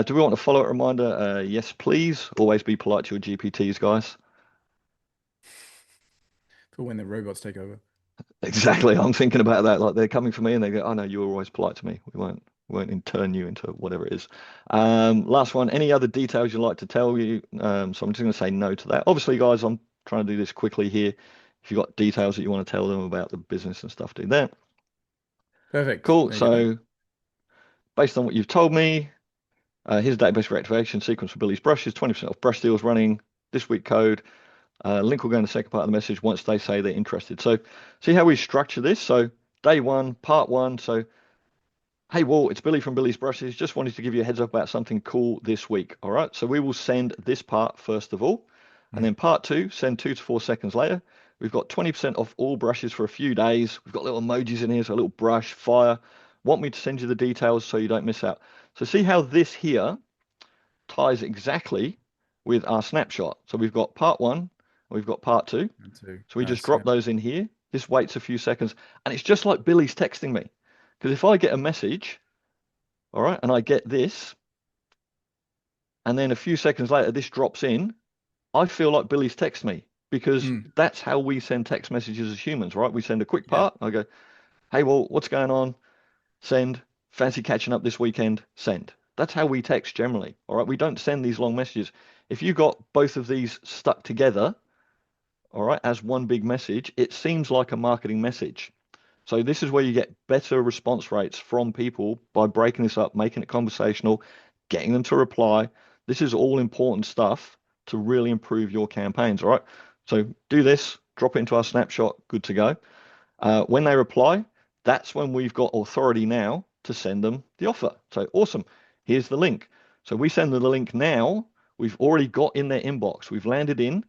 Do we want a follow-up reminder? Yes, please. Always be polite to your GPTs, guys. For when the robots take over. Exactly. I'm thinking about that. Like they're coming for me and they go, "Oh no, you were always polite to me. We won't turn you into whatever it is." Last one. Any other details you'd like to tell you? So I'm just going to say no to that. Obviously, guys, I'm trying to do this quickly here. If you've got details that you want to tell them about the business and stuff, do that. Perfect. Cool. So based on what you've told me, here's a database reactivation sequence for Billy's brushes. 20% off brush deals running this week code. Link will go in the second part of the message once they say they're interested. So see how we structure this. So day one, part one. So, hey, Walt, it's Billy from Billy's Brushes. Just wanted to give you a heads up about something cool this week. All right. So we will send this part first of all. And then part two, send 2 to 4 seconds later. We've got 20% off all brushes for a few days. We've got little emojis in here. So a little brush, fire. Want me to send you the details so you don't miss out. So see how this here ties exactly with our snapshot. So we've got part one. We've got part two. So we just drop those in here. This waits a few seconds. And it's just like Billy's texting me. Because if I get a message, all right, and I get this, and then a few seconds later, this drops in, I feel like Billy's text me because that's how we send text messages as humans, right? We send a quick part. I go, hey, well, what's going on? Send. Fancy catching up this weekend? Send. That's how we text generally, all right? We don't send these long messages. If you got both of these stuck together, all right, as one big message, it seems like a marketing message. So this is where you get better response rates from people by breaking this up, making it conversational, getting them to reply. This is all important stuff to really improve your campaigns, all right? So do this, drop it into our snapshot, good to go. When they reply, that's when we've got authority now to send them the offer. So awesome, here's the link. So we send them the link now, we've already got in their inbox, we've landed in,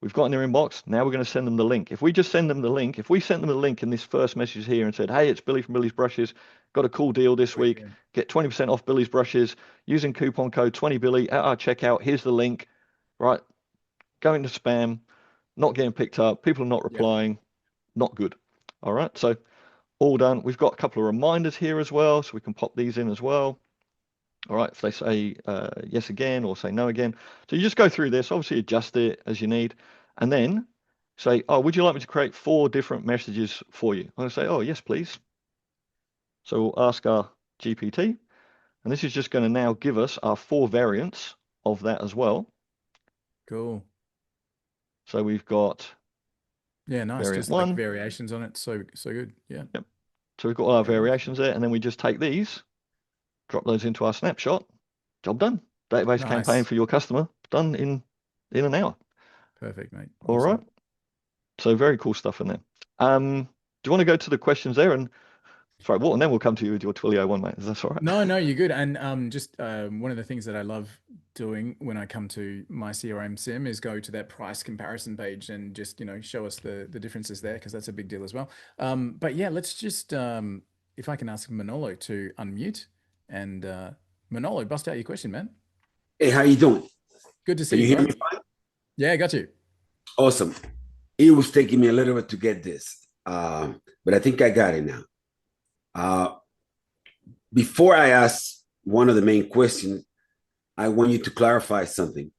we've got in their inbox, now we're going to send them the link. If we just send them the link, if we sent them the link in this first message here and said, hey, it's Billy from Billy's Brushes, got a cool deal this week, get 20% off Billy's Brushes using coupon code 20Billy at our checkout, here's the link, right? Going to spam, not getting picked up, people are not replying, not good. All right, so all done. We've got a couple of reminders here as well, so we can pop these in as well. All right, if they say yes again or say no again. So you just go through this, obviously adjust it as you need, and then say, oh, would you like me to create 4 different messages for you? I'm going to say, oh, yes, please. So we'll ask our GPT, and this is just going to now give us our 4 variants of that as well. Cool. So we've got nice. Just like variations on it. So good. Yeah. Yep. So we've got all our variations there, and then we just take these, drop those into our snapshot. Job done. Database campaign for your customer done in an hour. Perfect, mate. Awesome. All right. So very cool stuff in there. Do you want to go to the questions there? And sorry, Walt, and then we'll come to you with your Twilio one, mate. Is that all right? No, you're good. And just one of the things that I love doing when I come to MyCRM SIM is go to that price comparison page and just show us the differences there, because that's a big deal as well. But yeah, let's just if I can ask Manolo to unmute, and Manolo, bust out your question, man. Hey, how you doing? Good to see you. Can you hear me fine? Yeah, I got you. Awesome. It was taking me a little bit to get this, but I think I got it now. Before I ask one of the main questions, I want you to clarify something.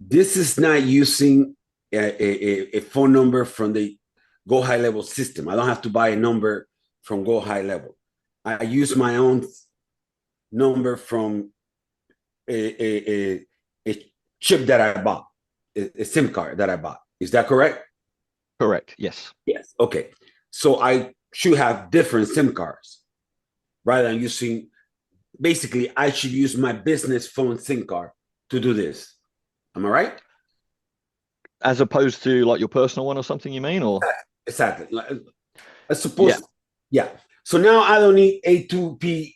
This is not using a phone number from the Go High Level system. I don't have to buy a number from Go High Level. I use my own number from a chip that I bought, a SIM card that I bought. Is that correct? Correct. Yes. Yes. Okay. So I should have different SIM cards rather than using, basically, I should use my business phone SIM card to do this. Am I right? As opposed to like your personal one or something, you mean? Or Exactly. I yeah. suppose, yeah. So now I don't need A2P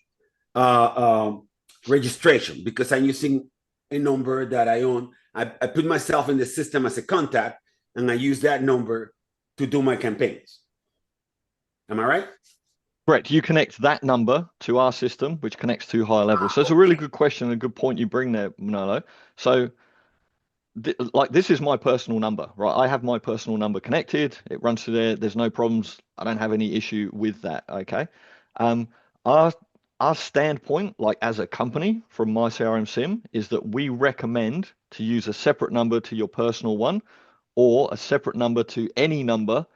registration because I'm using a number that I own. I put myself in the system as a contact and I use that number to do my campaigns. Am I right? Correct. You connect that number to our system, which connects to higher level. So it's a really good question and a good point you bring there, Manolo. So like this is my personal number, right? I have my personal number connected. It runs through there. There's no problems. I don't have any issue with that. Okay. Um, our our standpoint, like as a company from MyCRM SIM, is that we recommend to use a separate number to your personal one or a separate number to any number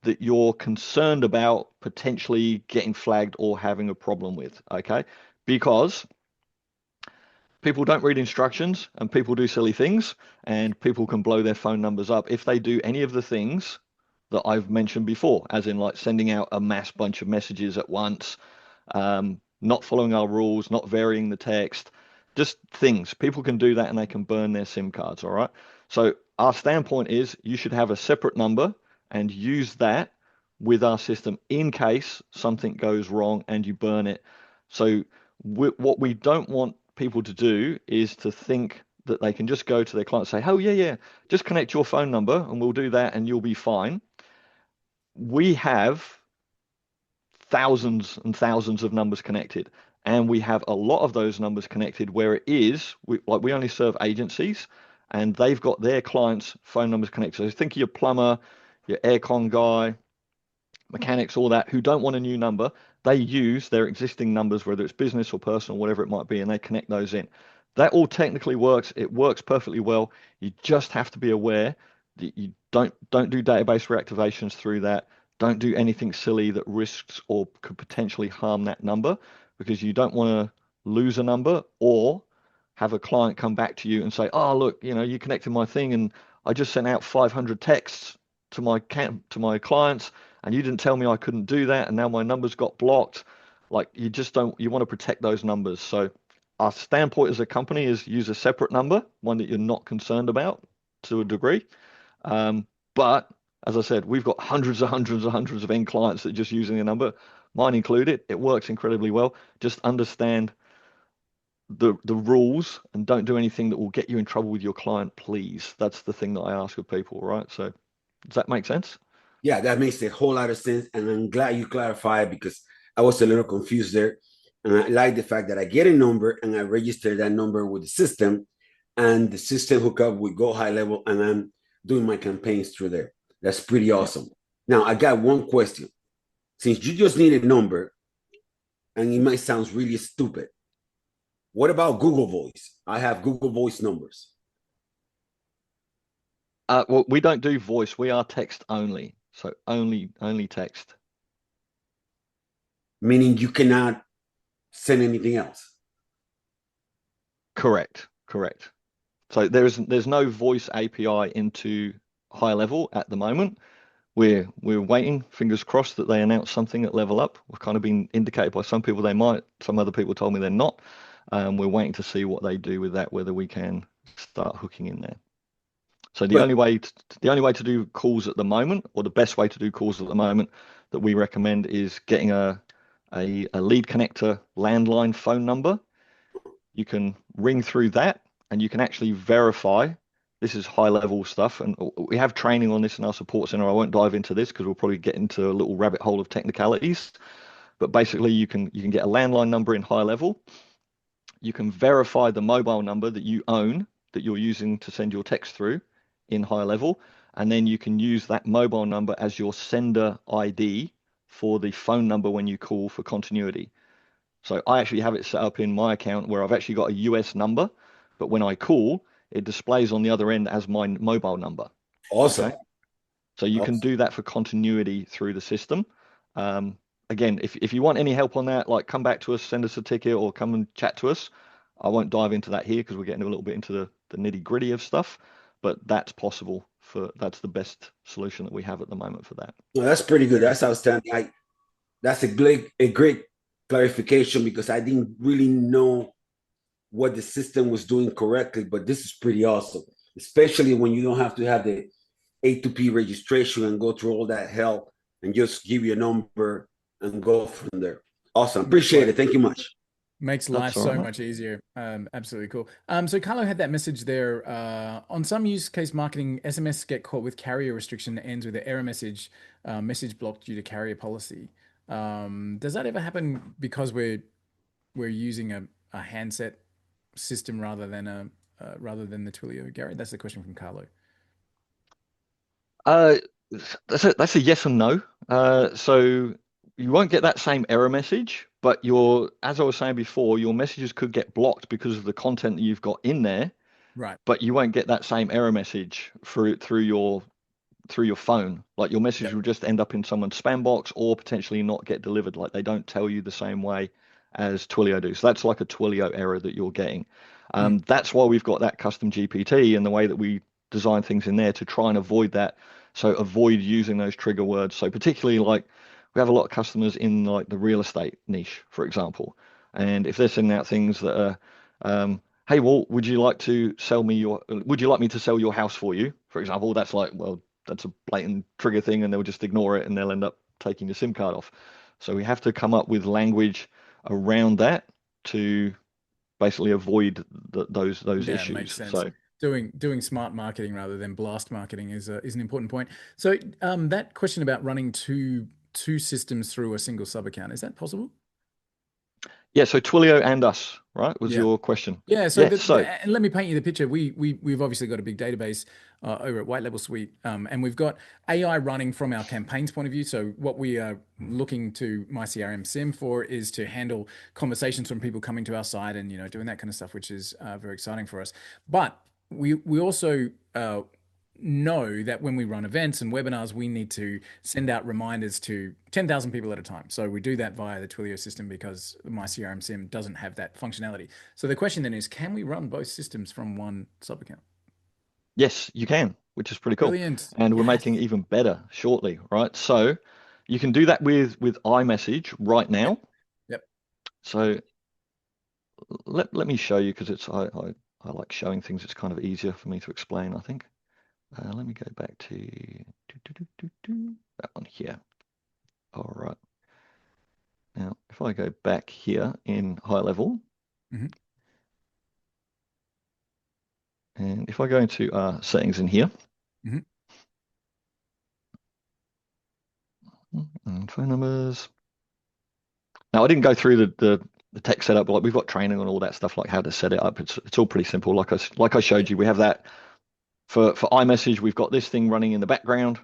that you're concerned about potentially getting flagged or having a problem with. Okay. Because people don't read instructions and people do silly things and people can blow their phone numbers up if they do any of the things that I've mentioned before, as in like sending out a mass bunch of messages at once, not following our rules, not varying the text, just things. People can do that and they can burn their SIM cards, all right? So our standpoint is you should have a separate number and use that with our system in case something goes wrong and you burn it. So what we don't want people to do is to think that they can just go to their client and say, oh, yeah, just connect your phone number and we'll do that and you'll be fine. We have thousands and thousands of numbers connected. And we have a lot of those numbers connected where it is, we only serve agencies and they've got their clients' phone numbers connected. So think of your plumber, your aircon guy, mechanics, all that, who don't want a new number. They use their existing numbers, whether it's business or personal, whatever it might be, and they connect those in. That all technically works. It works perfectly well. You just have to be aware that you don't do database reactivations through that. Don't do anything silly that risks or could potentially harm that number because you don't want to lose a number or have a client come back to you and say, oh, look, you connected my thing and I just sent out 500 texts to my clients and you didn't tell me I couldn't do that and now my numbers got blocked. Like you want to protect those numbers. So our standpoint as a company is use a separate number, one that you're not concerned about to a degree. But as I said, we've got hundreds of end clients that are just using a number, mine included. It works incredibly well. Just understand the rules and don't do anything that will get you in trouble with your client, please. That's the thing that I ask of people, right? So does that make sense? Yeah, that makes a whole lot of sense. And I'm glad you clarified because I was a little confused there. And I like the fact that I get a number and I register that number with the system and the system hook up with Go High Level and I'm doing my campaigns through there. That's pretty awesome. Now, I got one question. Since you just need a number and it might sound really stupid, what about Google Voice? I have Google Voice numbers. Well, we don't do voice. We are text only. So only text. Meaning you cannot send anything else. Correct. So there's no voice API into high level at the moment. We're waiting, fingers crossed, that they announce something at level up. We've kind of been indicated by some people they might, some other people told me they're not. We're waiting to see what they do with that, whether we can start hooking in there. So the only way to do calls at the moment, or the best way to do calls at the moment that we recommend is getting a lead connector landline phone number. You can ring through that and you can actually verify. This is high level stuff and we have training on this in our support center. I won't dive into this because we'll probably get into a little rabbit hole of technicalities, but basically you can get a landline number in high level. You can verify the mobile number that you own that you're using to send your text through in high level, and then you can use that mobile number as your sender ID for the phone number when you call for continuity. So I actually have it set up in my account where I've actually got a US number, but when I call, it displays on the other end as my mobile number. Awesome. Okay? So you can do that for continuity through the system. Again, if you want any help on that, like come back to us, send us a ticket or come and chat to us. I won't dive into that here because we're getting a little bit into the nitty gritty of stuff, but that's possible that's the best solution that we have at the moment for that. Well, that's pretty good. That's outstanding. That's a great clarification because I didn't really know what the system was doing correctly, but this is pretty awesome, especially when you don't have to have the A2P registration and go through all that hell and just give you a number and go from there. Awesome. Appreciate it. Thank you much. Makes life so much easier. Absolutely cool. So Carlo had that message there. On some use case marketing, SMS get caught with carrier restriction that ends with an error message, message blocked due to carrier policy. Does that ever happen because we're using a handset system rather than the Twilio, Gary? That's the question from Carlo. That's a yes and no. So you won't get that same error message, but as I was saying before, your messages could get blocked because of the content that you've got in there. Right. But you won't get that same error message through your phone. Like your message will just end up in someone's spam box or potentially not get delivered. Like they don't tell you the same way as Twilio do. So that's like a Twilio error that you're getting. That's why we've got that custom GPT and the way that we design things in there to try and avoid that. So avoid using those trigger words. So particularly like we have a lot of customers in like the real estate niche, for example. And if they're sending out things that are, hey, Walt, would you like me to sell your house for you? For example, that's like, well, that's a blatant trigger thing and they'll just ignore it and they'll end up taking your SIM card off. So we have to come up with language around that to basically avoid those issues. Makes sense. So doing smart marketing rather than blast marketing is an important point. So that question about running two systems through a single sub account, is that possible? Yeah, so Twilio and us, right, was your question. Yeah, and let me paint you the picture. We've obviously got a big database over at White Label Suite, and we've got AI running from our campaigns point of view. So what we are looking to MyCRM SIM for is to handle conversations from people coming to our site and doing that kind of stuff, which is very exciting for us. But we also know that when we run events and webinars, we need to send out reminders to 10,000 people at a time. So we do that via the Twilio system because my CRM SIM doesn't have that functionality. So the question then is, can we run both systems from one sub account? Yes, you can, which is pretty cool. Brilliant. And we're making it even better shortly, right? So you can do that with iMessage right now. Yep. So let me show you because I like showing things. It's kind of easier for me to explain, I think. Let me go back to that one here. All right. Now, if I go back here in high level, and if I go into settings in here, and phone numbers. Now, I didn't go through the tech setup, but like we've got training on all that stuff, like how to set it up. It's all pretty simple. Like I showed you, we have that. For iMessage, we've got this thing running in the background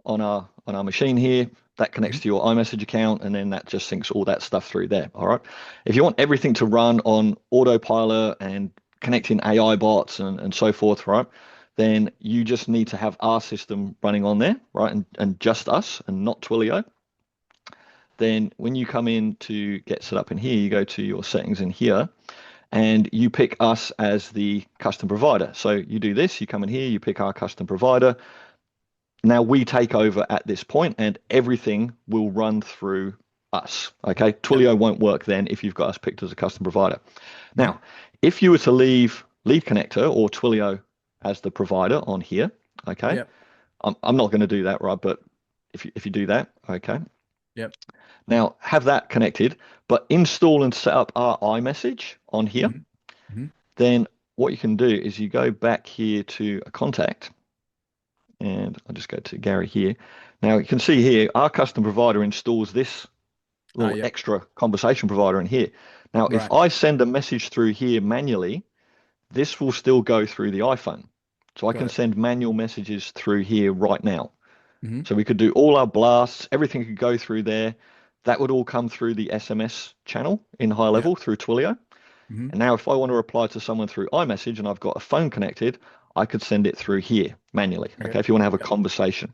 on our machine here. That connects to your iMessage account, and then that just syncs all that stuff through there. All right. If you want everything to run on autopilot and connecting AI bots and so forth, right, then you just need to have our system running on there, right, and just us and not Twilio. Then when you come in to get set up in here, you go to your settings in here, and you pick us as the custom provider. So you do this, you come in here, you pick our custom provider. Now we take over at this point and everything will run through us, okay? Twilio won't work then if you've got us picked as a custom provider. Now, if you were to leave Lead Connector or Twilio as the provider on here, okay? I'm not going to do that, right? But if you do that, okay? Yep. Now, have that connected, but install and set up our iMessage on here. Then what you can do is you go back here to a contact, and I'll just go to Gary here. Now, you can see here, our custom provider installs this little extra conversation provider in here. Now, if I send a message through here manually, this will still go through the iPhone. So I can send manual messages through here right now. So we could do all our blasts, everything could go through there. That would all come through the SMS channel in high level through Twilio. And now if I want to reply to someone through iMessage and I've got a phone connected, I could send it through here manually, okay, if you want to have a conversation.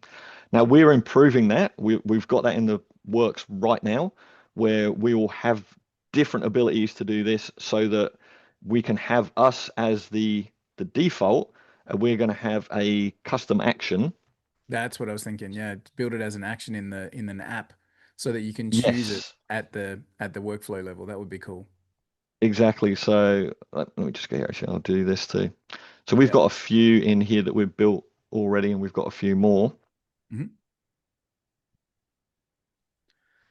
Now, we're improving that. We've got that in the works right now where we will have different abilities to do this so that we can have us as the default we're going to have a custom action. That's what I was thinking. Yeah, build it as an action in an app so that you can choose it Yes, at the workflow level. That would be cool. exactly. So let me just go here. Actually, I'll do this too. So we've Yeah. got a few in here that we've built already, and we've got a few more. Mhm.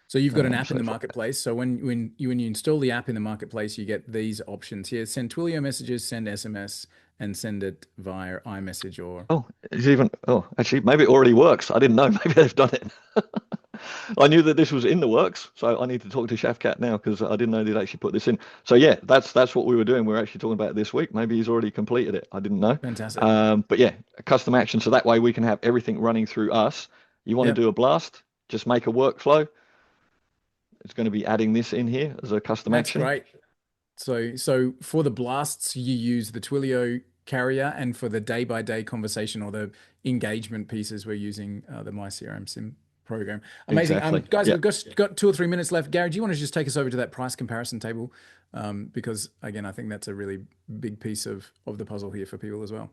So you've got an app So in the if marketplace. So when you install the app in the marketplace, you get these options here: send Twilio messages, send SMS, and send it via iMessage or. oh, it's even, oh, actually, maybe it already works. I didn't know. Maybe they've done it. I knew that this was in the works, so I need to talk to Shafkat now because I didn't know they'd actually put this in. So yeah, that's what we were doing. We are actually talking about it this week. Maybe he's already completed it. I didn't know. Fantastic. But yeah, a custom action. So that way we can have everything running through us. You want to Yep, do a blast? Just make a workflow. It's going to be adding this in here as a custom that's action. great. So for the blasts, you use the Twilio carrier, and for the day-by-day conversation or the engagement pieces, we're using the MyCRM SIM program. Amazing. Exactly. Guys, Yeah. we've got 2 or 3 minutes left. Gary, do you want to just take us over to that price comparison table? Because again, I think that's a really big piece of the puzzle here for people as well.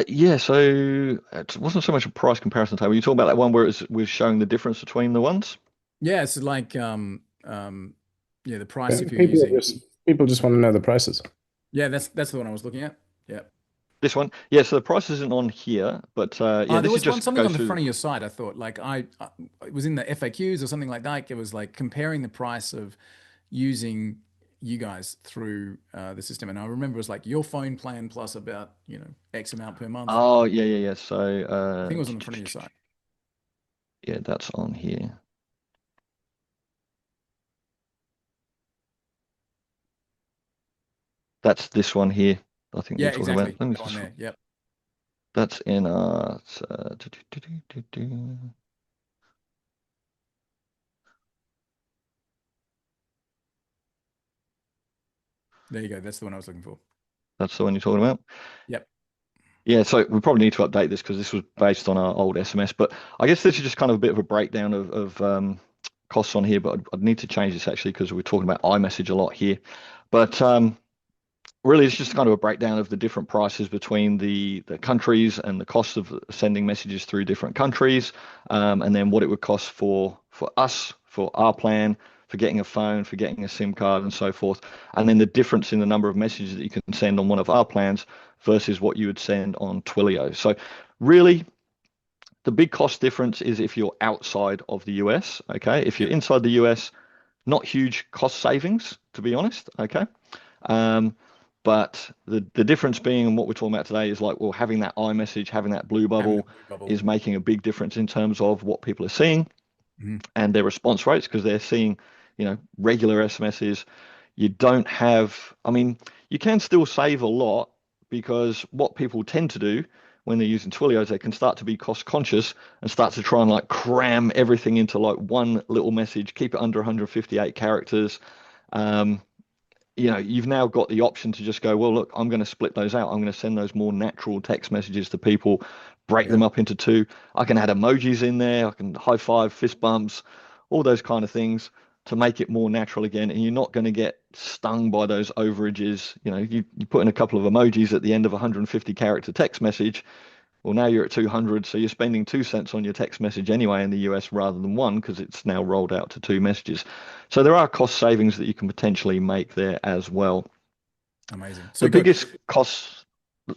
Yeah, so it wasn't so much a price comparison table. You talking about that one where we're showing the difference between the ones? Yeah, it's like yeah, the price if you're People using. people just want to know the prices. Yeah, that's the one I was looking at. Yeah. This one? Yeah, so the price isn't on here, but yeah, There this is was one just something on goes the front through. of your site. I thought like it was in the FAQs or something like that. It was like comparing the price of using you guys through the system, and I remember it was like your phone plan plus about X amount per month. Oh, yeah, yeah, yeah. So I think it was on the front of your site. yeah, that's on here. That's this one here. I think Yeah, you're talking about. exactly. Let me Go on just, there. Yep. that's in There you go. That's the one I was looking for. that's the one you're talking about. Yep. Yeah, so we probably need to update this because this was based on our old SMS. But I guess this is just kind of a bit of a breakdown of costs on here. But I'd need to change this actually because we're talking about iMessage a lot here. But really, it's just kind of a breakdown of the different prices between the countries and the cost of sending messages through different countries, and then what it would cost for us, for our plan, for getting a phone, for getting a SIM card, and so forth. And then the difference in the number of messages that you can send on one of our plans versus what you would send on Twilio. So really, the big cost difference is if you're outside of the US. Okay, if you're Yep. inside the US, not huge cost savings, to be honest. Okay. Um, but the difference being, and what we're talking about today, is like, well, having that iMessage, having that blue Having the bubble blue bubble. is making a big difference in terms of what people are seeing Mhm. and their response rates because they're seeing, regular SMSs. You don't have, I mean, you can still save a lot because what people tend to do when they're using Twilio is they can start to be cost conscious and start to try and like cram everything into like one little message, keep it under 158 characters. Um, you've now got the option to just go, well, look, I'm going to split those out. I'm going to send those more natural text messages to people, break them Yep. up into two. I can add emojis in there. I can high five, fist bumps, all those kind of things to make it more natural again. And you're not going to get stung by those overages. You put in a couple of emojis at the end of a 150 character text message. Well, now you're at 200, so you're spending 2 cents on your text message anyway in the US rather than one because it's now rolled out to two messages. So there are cost savings that you can potentially make there as well. Amazing. So The good. biggest cost,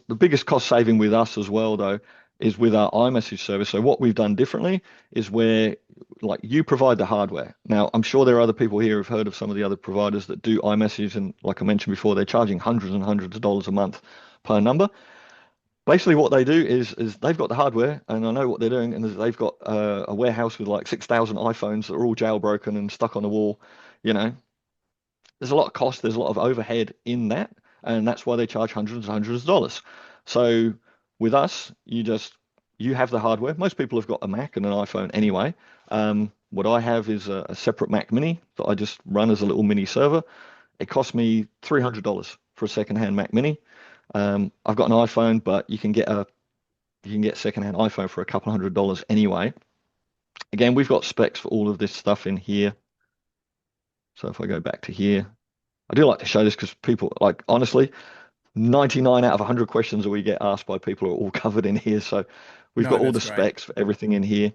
the biggest cost saving with us as well, though, is with our iMessage service. So what we've done differently is where, like, you provide the hardware. Now, I'm sure there are other people here who've heard of some of the other providers that do iMessage, and like I mentioned before, they're charging hundreds and hundreds of dollars a month per number. Basically, what they do is they've got the hardware, and I know what they're doing, and they've got a warehouse with like 6,000 iPhones that are all jailbroken and stuck on the wall. You know, there's a lot of cost, there's a lot of overhead in that, and that's why they charge hundreds and hundreds of dollars. So with us, you have the hardware. Most people have got a Mac and an iPhone anyway. What I have is a separate Mac Mini that I just run as a little mini server. It cost me $300 for a secondhand Mac Mini. I've got an iPhone, but you can get secondhand iPhone for a couple $100 anyway. Again, we've got specs for all of this stuff in here. So if I go back to here, I do like to show this because people, like, honestly, 99 out of 100 questions that we get asked by people are all covered in here. So we've No, got all that's the great. specs for everything in here.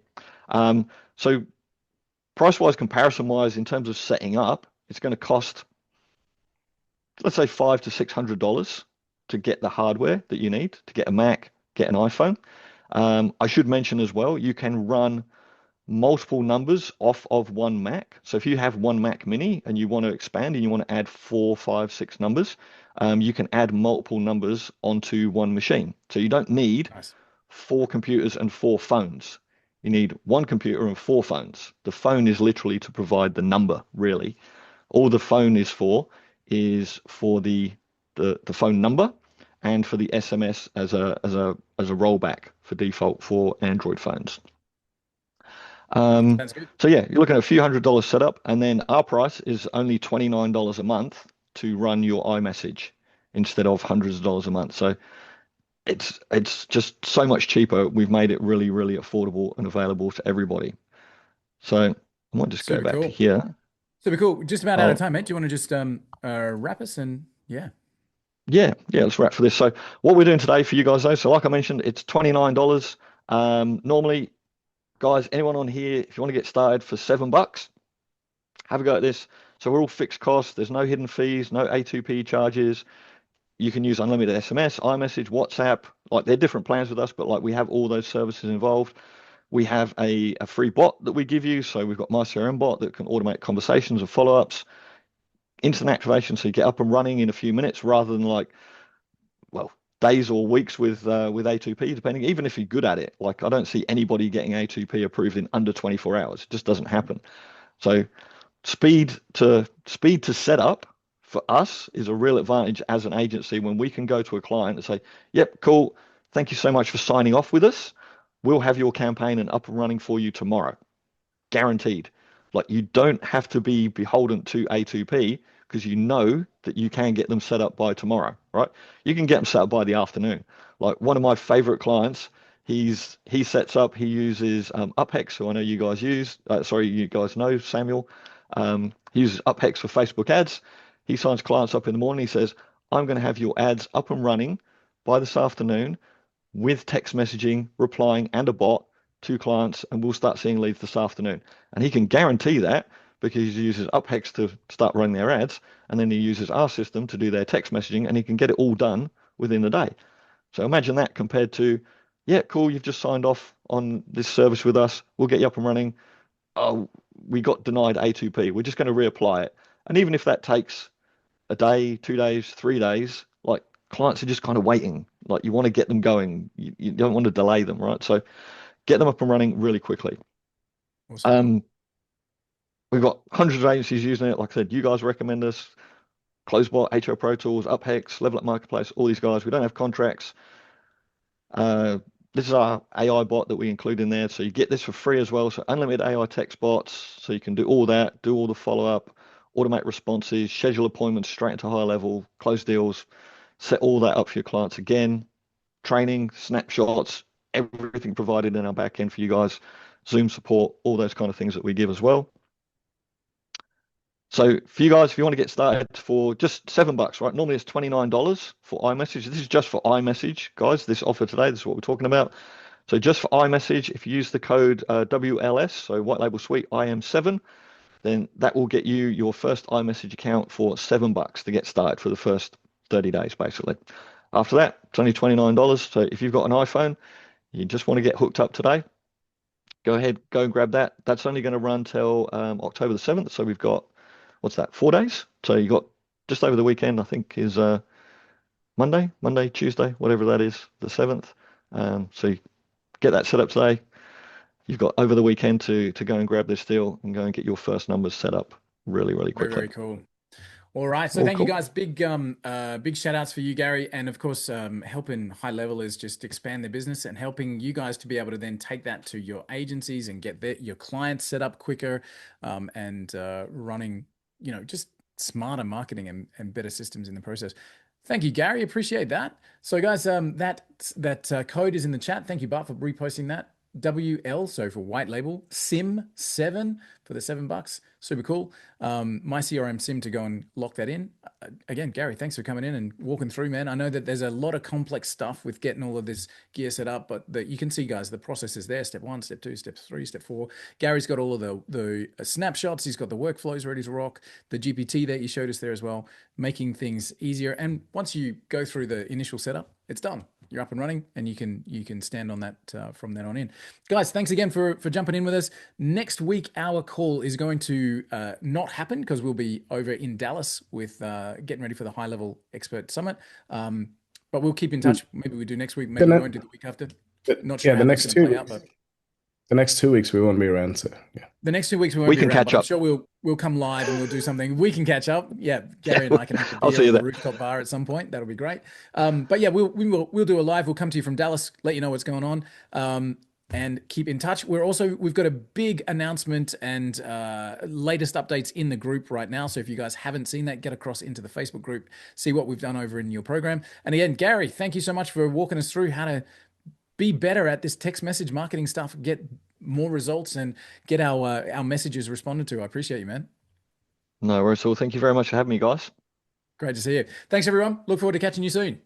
So price-wise, comparison-wise, in terms of setting up, it's going to cost, let's say, $500 to $600 to get the hardware that you need to get a Mac, get an iPhone. I should mention as well, you can run multiple numbers off of one Mac. So if you have one Mac Mini and you want to expand and you want to add 4, 5, 6 numbers, you can add multiple numbers onto one machine. So you don't need Nice. 4 computers and 4 phones. You need 1 computer and 4 phones. The phone is literally to provide the number, really. All the phone is for the phone number and for the SMS as a rollback for default for Android phones. Sounds good. So yeah, you're looking at a few $100 setup, and then our price is only $29 a month to run your iMessage instead of hundreds of dollars a month. So it's just so much cheaper. We've made it really, really affordable and available to everybody. So I might just go Super back to cool. here. Super cool. Just about out of Oh, time, mate. Do you want to just wrap us and yeah. yeah, let's wrap for this. So what we're doing today for you guys though, so like I mentioned, it's $29. Normally, guys, anyone on here, if you want to get started for $7, have a go at this. So we're all fixed costs. There's no hidden fees, no A2P charges. You can use unlimited SMS, iMessage, WhatsApp. Like they're different plans with us, but like we have all those services involved. We have a free bot that we give you. So we've got MyCRM bot that can automate conversations and follow-ups, instant activation. So you get up and running in a few minutes rather than like, well, days or weeks with A2P, depending, even if you're good at it. Like I don't see anybody getting A2P approved in under 24 hours. It just doesn't happen. So speed to set up for us is a real advantage as an agency when we can go to a client and say, yep, cool, thank you so much for signing off with us. We'll have your campaign and up and running for you tomorrow. Guaranteed. Like you don't have to be beholden to A2P because you know that you can get them set up by tomorrow, right? You can get them set up by the afternoon. Like one of my favorite clients, he sets up, he uses UpHex, who I know you guys use. You guys know Samuel. He uses UpHex for Facebook ads. He signs clients up in the morning. He says, I'm going to have your ads up and running by this afternoon with text messaging, replying, and a bot to clients, and we'll start seeing leads this afternoon. And he can guarantee that because he uses UpHex to start running their ads, and then he uses our system to do their text messaging, and he can get it all done within the day. So imagine that compared to, yeah, cool, you've just signed off on this service with us. We'll get you up and running. Oh, we got denied A2P. We're just going to reapply it. And even if that takes a day, 2 days, 3 days, like clients are just kind of waiting. Like you want to get them going. You don't want to delay them, right? So get them up and running really quickly. Awesome. We've got hundreds of agencies using it. Like I said, you guys recommend us. Closebot, HR Pro Tools, UpHex, Level Up Marketplace, all these guys. We don't have contracts. This is our AI bot that we include in there. So you get this for free as well. So unlimited AI text bots. So you can do all that, do all the follow-up, automate responses, schedule appointments straight into high level, close deals, set all that up for your clients again. Training, snapshots, everything provided in our back end for you guys. Zoom support, all those kind of things that we give as well. So for you guys, if you want to get started for just $7, right? Normally it's $29 for iMessage. This is just for iMessage, guys. This offer today, this is what we're talking about. So just for iMessage, if you use the code WLS, so White Label Suite IM7, then that will get you your first iMessage account for $7 to get started for the first 30 days, basically. After that, it's only $29. So if you've got an iPhone, you just want to get hooked up today, go ahead, go and grab that. That's only going to run till October the 7th. So we've got, what's that, 4 days? So you got just over the weekend, I think, is Monday, Tuesday, whatever that is, the 7th. So you get that set up today. You've got over the weekend to go and grab this deal and go and get your first numbers set up really, really quickly. Very, very cool. All right. So All thank cool. you guys. Big shout outs for you, Gary. And of course, helping high levelers just expand their business and helping you guys to be able to then take that to your agencies and get your clients set up quicker and running, just smarter marketing and better systems in the process. Thank you, Gary. Appreciate that. So guys, that code is in the chat. Thank you, Bart, for reposting that. WL, so for white label, SIM 7 for the $7. Super cool. MyCRM SIM to go and lock that in. Again, Gary, thanks for coming in and walking through, man. I know that there's a lot of complex stuff with getting all of this gear set up, but you can see, guys, the process is there. Step 1, step 2, step 3, step 4. Gary's got all of the snapshots. He's got the workflows ready to rock. The GPT that you showed us there as well, making things easier. And once you go through the initial setup, it's done. You're up and running, and you can stand on that from then on in. Guys, thanks again for jumping in with us. Next week, our call is going to not happen because we'll be over in Dallas with getting ready for the High Level Expert Summit. But we'll keep in touch. Maybe we do next week. Maybe we won't do the week after. Not sure. Yeah, the next 2 weeks. The next 2 weeks we won't be around, so yeah. The next 2 weeks we won't be around. Catch up. I'm sure we'll come live and we'll do something. We can catch up. Yeah, Gary and I can have I'll see you on there. the rooftop bar at some point. That'll be great. But yeah, we'll do a live. We'll come to you from Dallas, let you know what's going on, and keep in touch. We've got a big announcement and latest updates in the group right now. So if you guys haven't seen that, get across into the Facebook group, see what we've done over in your program. And again, Gary, thank you so much for walking us through how to be better at this text message marketing stuff, get more results, and get our messages responded to. I appreciate you, man. No worries at all. Thank you very much for having me, guys. Great to see you. Thanks, everyone. Look forward to catching you soon.